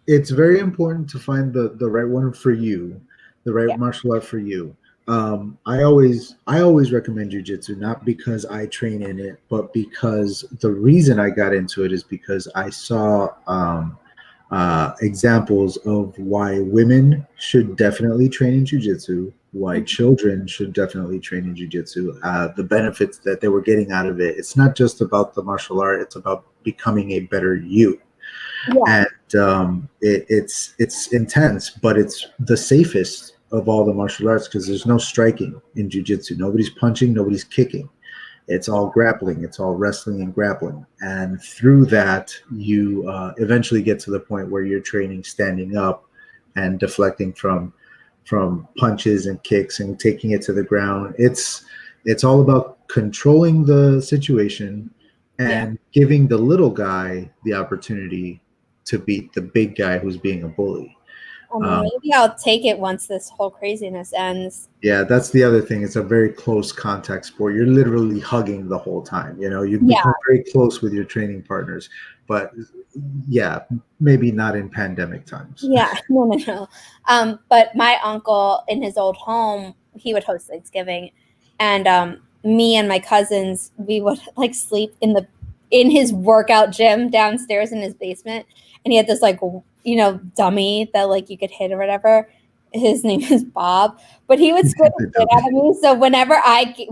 It's very important to find the right one for you, the right martial art for you. I always recommend jujitsu, not because I train in it, but because the reason I got into it is because I saw examples of why women should definitely train in jujitsu, why children should definitely train in jujitsu, the benefits that they were getting out of it. It's not just about the martial art; it's about becoming a better you. Yeah. And it's intense, but it's the safest of all the martial arts because there's no striking in jiu-jitsu. Nobody's punching, nobody's kicking. It's all grappling. It's all wrestling and grappling. And through that, you eventually get to the point where you're training standing up and deflecting from punches and kicks and taking it to the ground. It's all about controlling the situation and giving the little guy the opportunity to beat the big guy who's being a bully. Maybe I'll take it once this whole craziness ends. Yeah, that's the other thing. It's a very close contact sport. You're literally hugging the whole time. You become very close with your training partners. But yeah, maybe not in pandemic times. Yeah, no. But my uncle in his old home, he would host Thanksgiving, and me and my cousins, we would like sleep in his workout gym downstairs in his basement, and he had this like dummy that like you could hit or whatever. His name is Bob, but he would scare the shit out of me. So whenever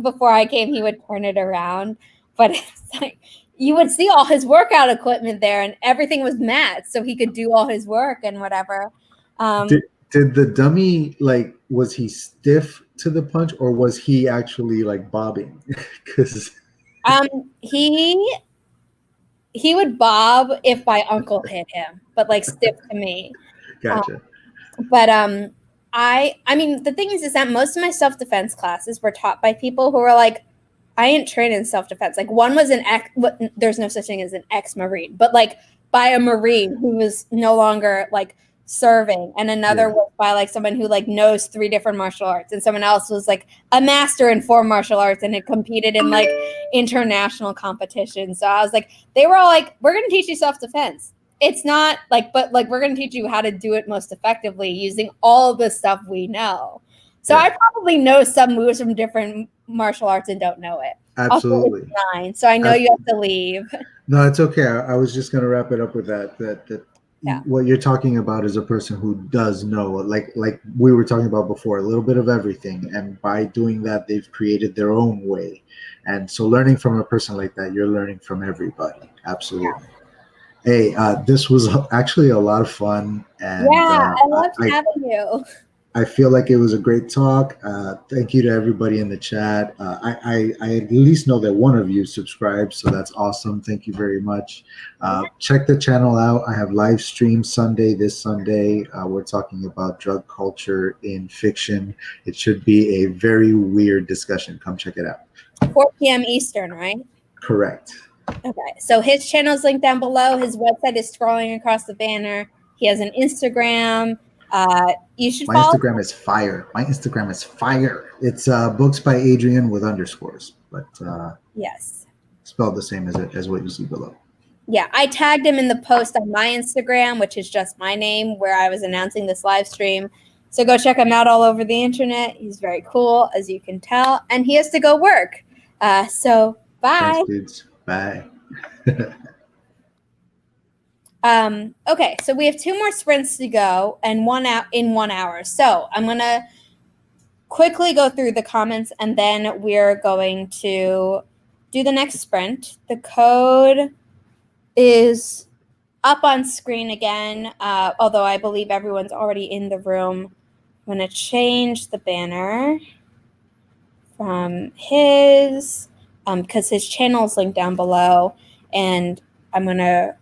before I came, he would turn it around. But it's like you would see all his workout equipment there, and everything was mats, so he could do all his work and whatever. Did the dummy was he stiff to the punch, or was he actually like bobbing? Because he would bob if my uncle hit him, but like stiff to me. Gotcha. But I mean, the thing is that most of my self-defense classes were taught by people who were like, I ain't trained in self-defense. Like one was there's no such thing as an ex-Marine, but like by a Marine who was no longer like serving, and another was by like someone who like knows 3 different martial arts, and someone else was like a master in 4 martial arts and had competed in like international competitions. So I was like, they were all like, we're going to teach you self-defense. It's not like, but like we're going to teach you how to do it most effectively using all the stuff we know. So I probably know some moves from different martial arts and don't know it. Absolutely. So I know you have to leave. No, it's okay. I was just going to wrap it up with that what you're talking about is a person who does know, like we were talking about before, a little bit of everything. And by doing that, they've created their own way. And so learning from a person like that, you're learning from everybody. Absolutely. Hey, this was actually a lot of fun. And I loved having you. I feel like it was a great talk. Thank you to everybody in the chat. I at least know that one of you subscribed, so that's awesome. Thank you very much. Check the channel out. I have live stream Sunday, this Sunday. We're talking about drug culture in fiction. It should be a very weird discussion. Come check it out. 4 p.m. Eastern, right? Correct. Okay, so his channel is linked down below. His website is scrolling across the banner. He has an Instagram. You should My follow. Instagram is fire. My Instagram is fire. It's books by Adrian with underscores, but Yes. spelled the same as what you see below. Yeah, I tagged him in the post on my Instagram, which is just my name, where I was announcing this live stream. So go check him out all over the internet. He's very cool, as you can tell, and he has to go work. So bye. Thanks, dudes. Bye. Okay, so we have 2 more sprints to go and 1 out in 1 hour. So I'm gonna quickly go through the comments and then we're going to do the next sprint. The code is up on screen again, although I believe everyone's already in the room. I'm going to change the banner from his, because his channel is linked down below, and I'm going to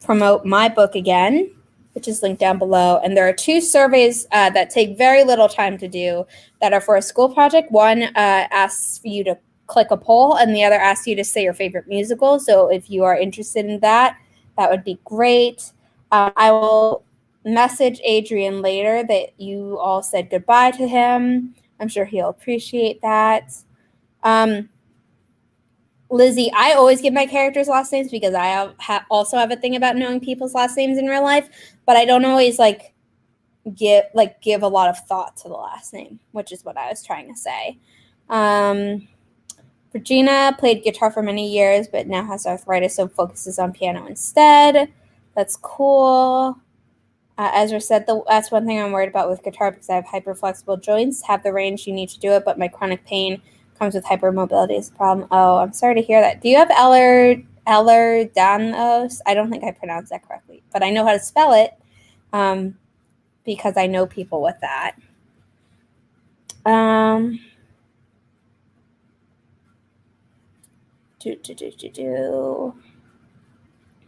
promote my book again, which is linked down below. And there are 2 surveys that take very little time to do that are for a school project. One asks for you to click a poll, and the other asks you to say your favorite musical. So if you are interested in that, that would be great. I will message Adrian later that you all said goodbye to him. I'm sure he'll appreciate that. Lizzie, I always give my characters last names because I also have a thing about knowing people's last names in real life, but I don't always give a lot of thought to the last name, which is what I was trying to say. Regina played guitar for many years, but now has arthritis, so focuses on piano instead. That's cool. Ezra said that's one thing I'm worried about with guitar because I have hyperflexible joints, have the range you need to do it, but my chronic pain comes with hypermobility is a problem. Oh, I'm sorry to hear that. Do you have Ehlers-Danlos? I don't think I pronounced that correctly, but I know how to spell it because I know people with that.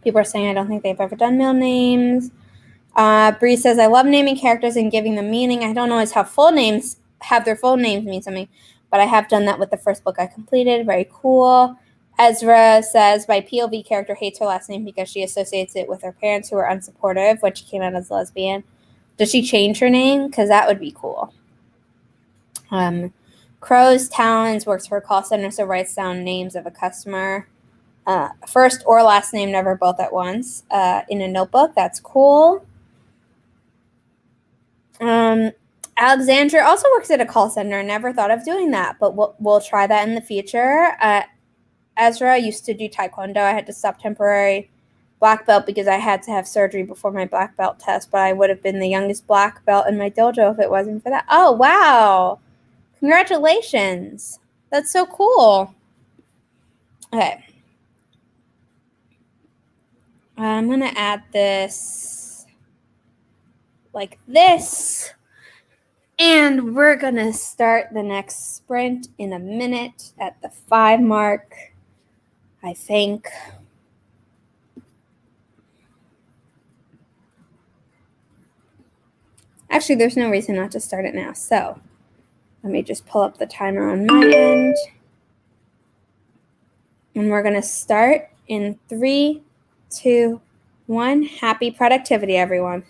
People are saying I don't think they've ever done middle names. Bree says, I love naming characters and giving them meaning. I don't always have their full names mean something, but I have done that with the first book I completed. Very cool. Ezra says, my POV character hates her last name because she associates it with her parents who are unsupportive when she came out as a lesbian. Does she change her name? Because that would be cool. Crow's Talons works for a call center, so writes down names of a customer. First or last name, never both at once, in a notebook. That's cool. Alexandra also works at a call center. Never thought of doing that, but we'll try that in the future. Ezra used to do Taekwondo. I had to stop temporary black belt because I had to have surgery before my black belt test, but I would have been the youngest black belt in my dojo if it wasn't for that. Oh, wow. Congratulations. That's so cool. Okay. I'm going to add this like this. And we're going to start the next sprint in a minute at the 5 mark, I think. Actually, there's no reason not to start it now. So let me just pull up the timer on my end. And we're going to start in 3, 2, 1. Happy productivity, everyone.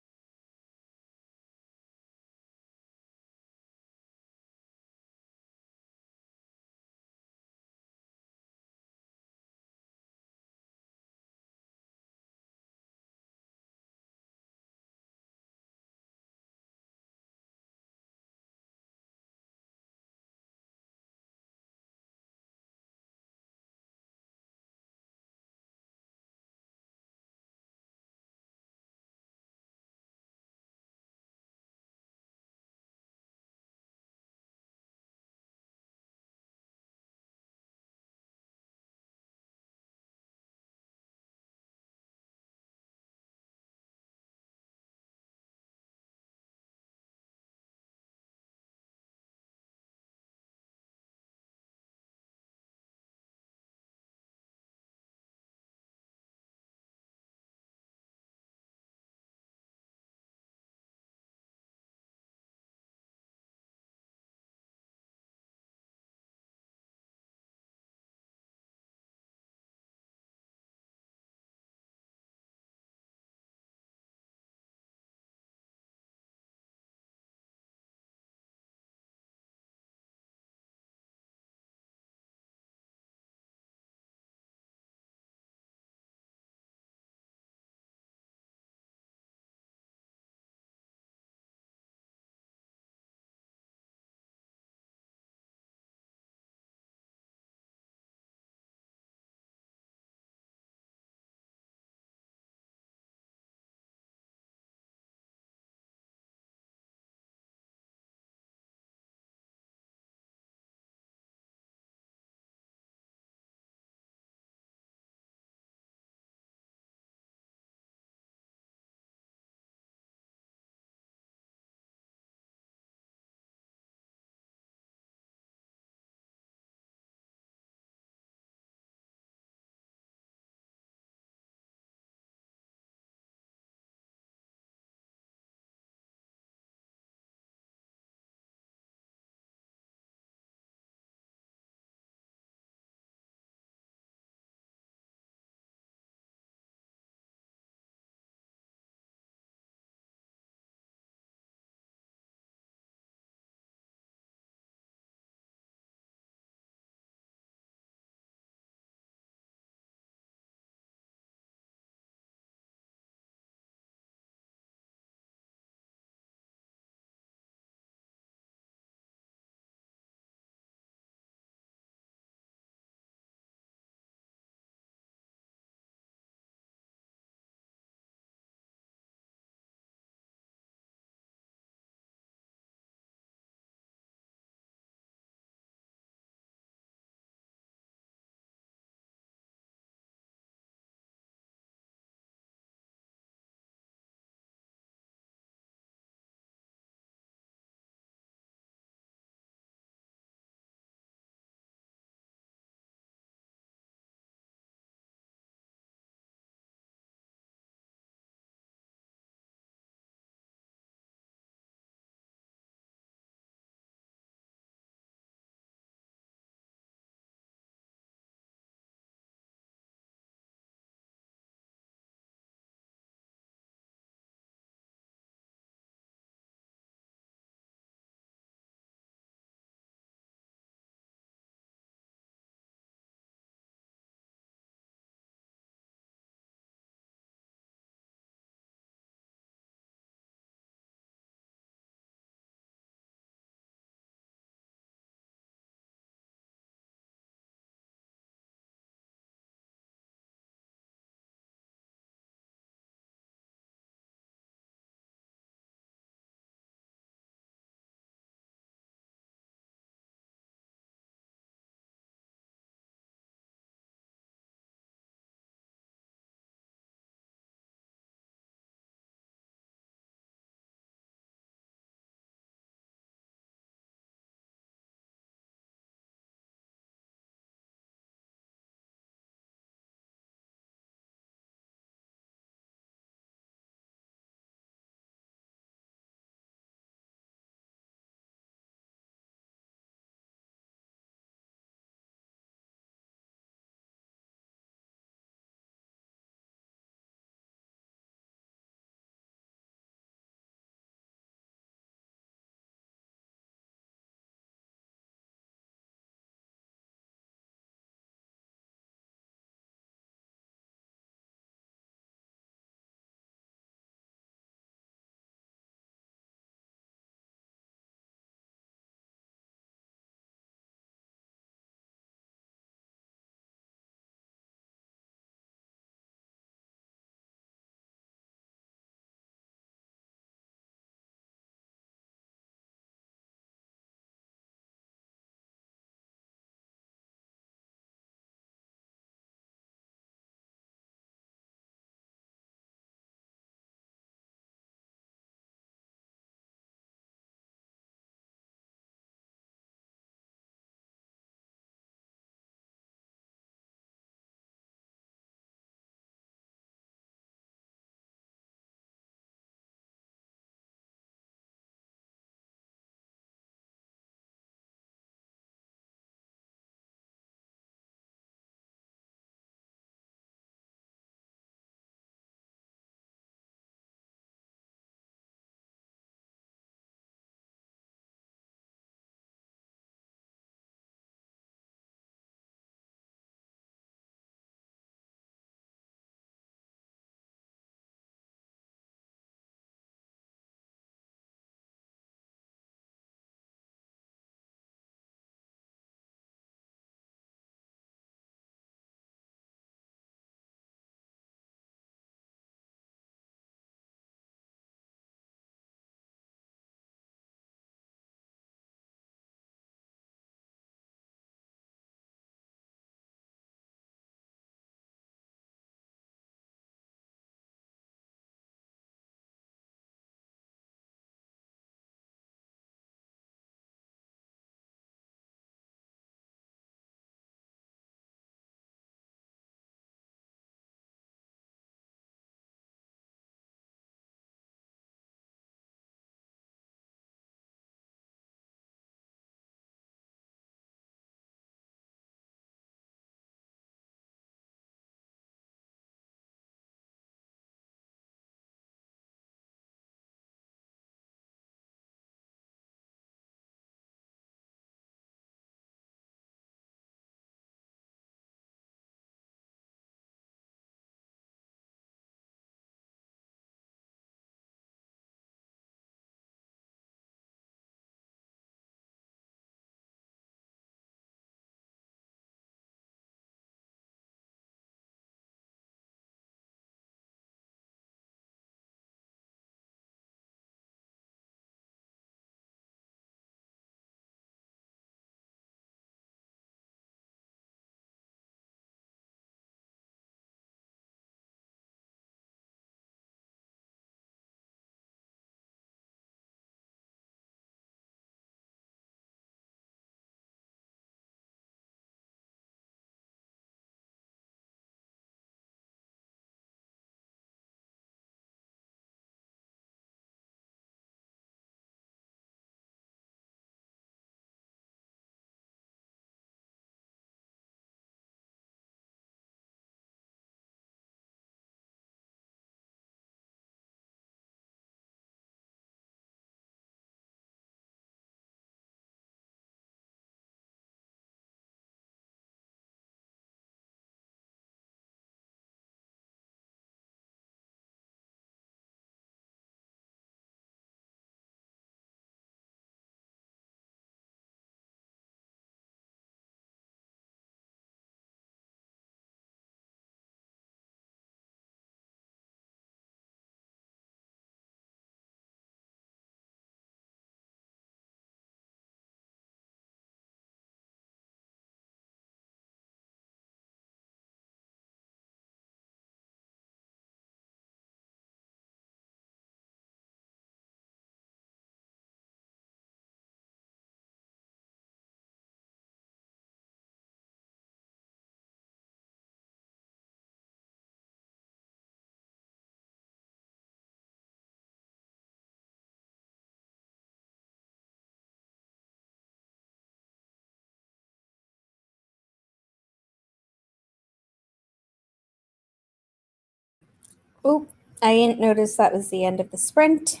Oh, I didn't notice that was the end of the sprint.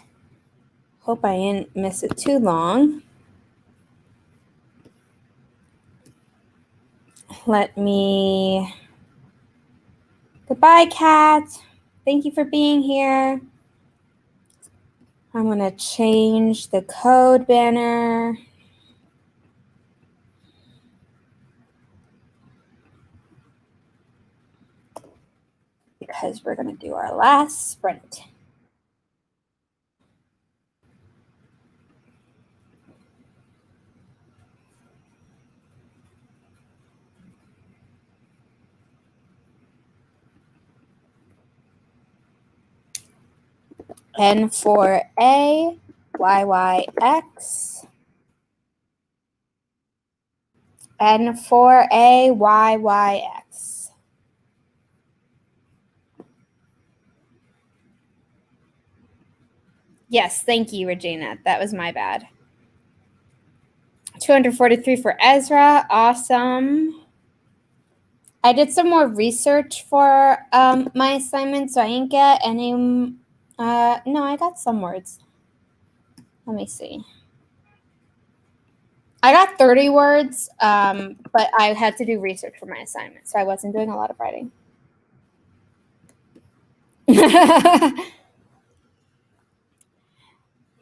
Hope I didn't miss it too long. Let me... Goodbye, Kat. Thank you for being here. I'm going to change the code banner. Because we're going to do our last sprint. N for A, Y, Y, X. N for A, Y, Y, X. Yes, thank you, Regina. That was my bad. 243 for Ezra. Awesome. I did some more research for my assignment, so I didn't get any. No, I got some words. Let me see. I got 30 words, but I had to do research for my assignment, so I wasn't doing a lot of writing.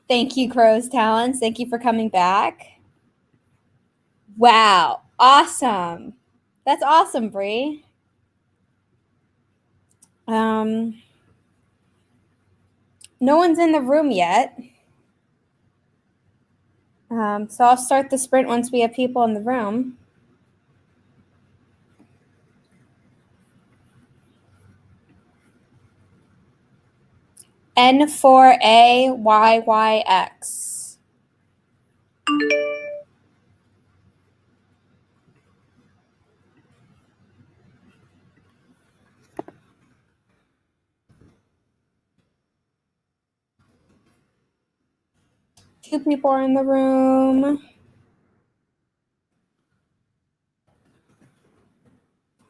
Thank you, Crow's Talents. Thank you for coming back. Wow. Awesome. That's awesome, Bree. No one's in the room yet. So I'll start the sprint once we have people in the room. N for A, Y, Y, X. Two people are in the room.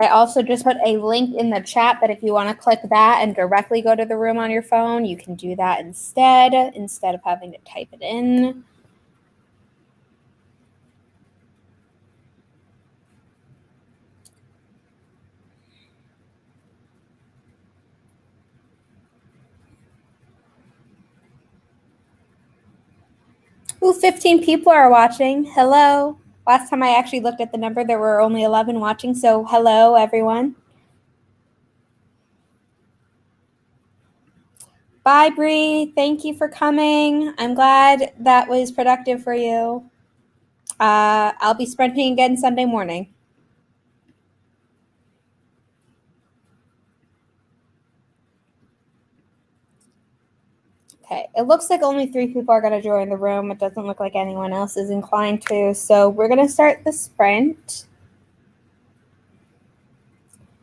I also just put a link in the chat that if you want to click that and directly go to the room on your phone, you can do that instead of having to type it in. Ooh, 15 people are watching. Hello. Last time I actually looked at the number, there were only 11 watching, so hello, everyone. Bye, Bree. Thank you for coming. I'm glad that was productive for you. I'll be sprinting again Sunday morning. Okay, it looks like only 3 people are going to join the room. It doesn't look like anyone else is inclined to. So we're going to start the sprint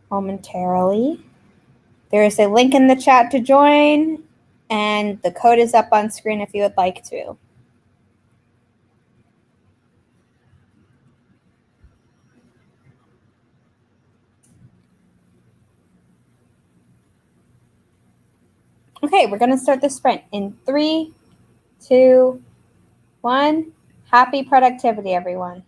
momentarily. There is a link in the chat to join, and the code is up on screen if you would like to. Okay, we're going to start the sprint in 3, 2, 1. Happy productivity, everyone.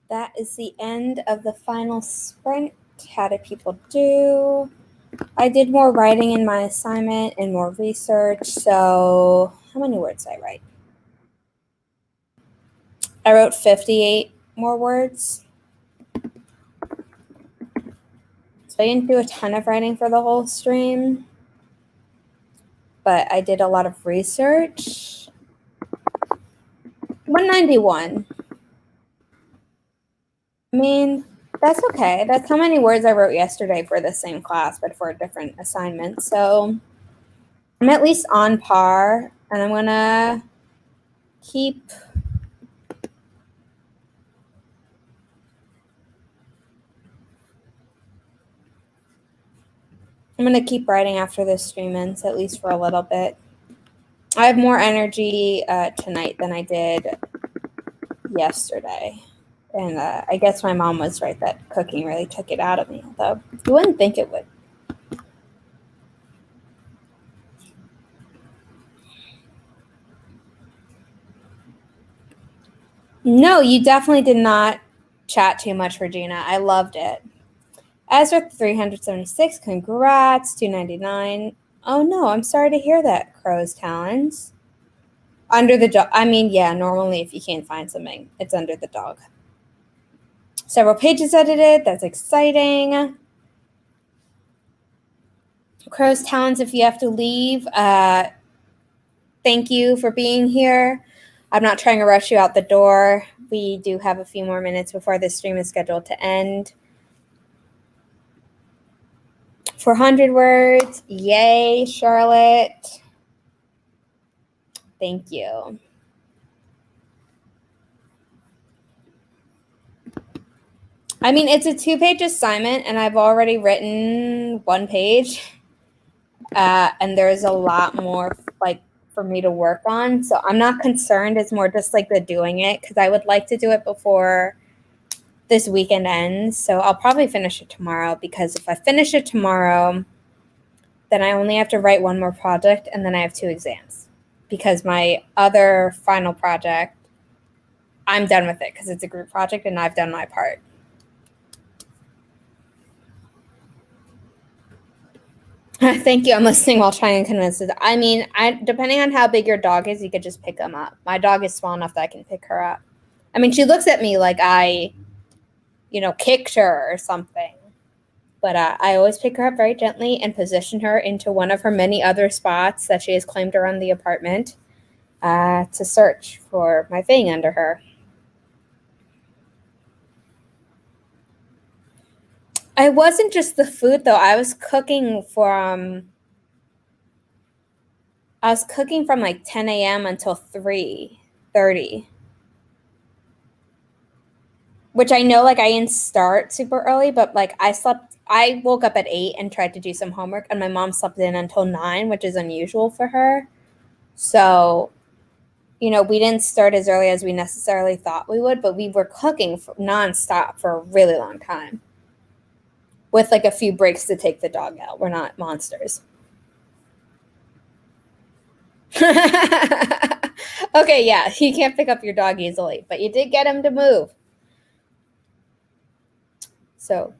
that is the end of the final sprint. How did people do? I did more writing in my assignment and more research. So how many words did I write? I wrote 58 more words. So I didn't do a ton of writing for the whole stream, but I did a lot of research. 191. I mean, that's okay. That's how many words I wrote yesterday for the same class, but for a different assignment. So I'm at least on par, and I'm gonna keep writing after this stream ends, at least for a little bit. I have more energy tonight than I did yesterday. And I guess my mom was right that cooking really took it out of me, although you wouldn't think it would. No, you definitely did not chat too much, Regina. I loved it. Ezra 376, congrats. 299. Oh no, I'm sorry to hear that, Crow's Talons. Under the dog. I mean, yeah, normally if you can't find something, it's under the dog. Several pages edited. That's exciting. Crow's Talons, if you have to leave, thank you for being here. I'm not trying to rush you out the door. We do have a few more minutes before this stream is scheduled to end. 400 words. Yay, Charlotte. Thank you. I mean, it's a 2-page assignment, and I've already written 1 page. And there's a lot more, like, for me to work on. So I'm not concerned. It's more just, like, the doing it, because I would like to do it before this weekend ends. So I'll probably finish it tomorrow, because if I finish it tomorrow, then I only have to write 1 more project, and then I have 2 exams. Because my other final project, I'm done with it, because it's a group project, and I've done my part. Thank you. I'm listening while trying to convince it. I mean, depending on how big your dog is, you could just pick them up. My dog is small enough that I can pick her up. I mean, she looks at me like I, kicked her or something. But I always pick her up very gently and position her into one of her many other spots that she has claimed around the apartment to search for my thing under her. I wasn't just the food, though. I was cooking from like 10 a.m. until 3:30. Which I know, like, I didn't start super early, but, like, I woke up at 8 and tried to do some homework, and my mom slept in until 9, which is unusual for her. So, we didn't start as early as we necessarily thought we would, but we were cooking nonstop for a really long time. With, like, a few breaks to take the dog out. We're not monsters. Okay, yeah, you can't pick up your dog easily, but you did get him to move. So,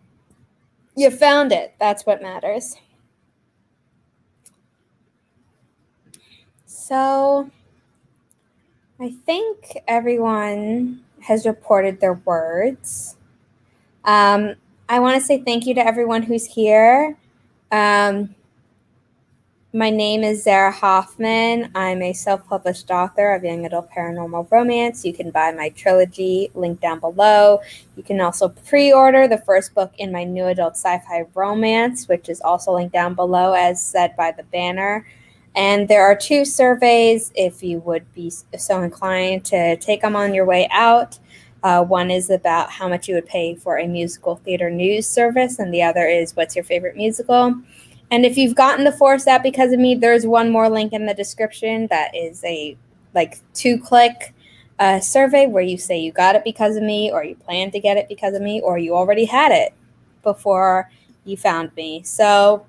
you found it. That's what matters. So, I think everyone has reported their words. I want to say thank you to everyone who's here. My name is Zara Hoffman. I'm a self-published author of young adult paranormal romance. You can buy my trilogy, linked down below. You can also pre-order the first book in my new adult sci-fi romance, which is also linked down below, as said by the banner. And there are 2 surveys if you would be so inclined to take them on your way out. One is about how much you would pay for a musical theater news service, and the other is what's your favorite musical. And if you've gotten the Force app because of me, there's one more link in the description that is a 2-click survey where you say you got it because of me, or you plan to get it because of me, or you already had it before you found me. So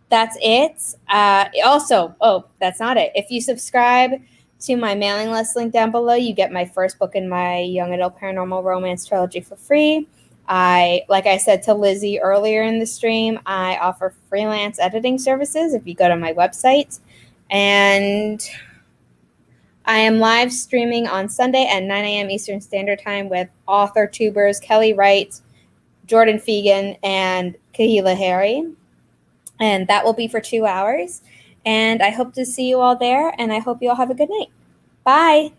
that's it. Also, that's not it. If you subscribe to my mailing list link down below, you get my first book in my young adult paranormal romance trilogy for free. Like I said to Lizzie earlier in the stream, I offer freelance editing services if you go to my website. And I am live streaming on Sunday at 9 a.m. Eastern Standard Time with author tubers Kelly Wright, Jordan Fegan, and Kahila Harry. And that will be for 2 hours. And I hope to see you all there, and I hope you all have a good night. Bye.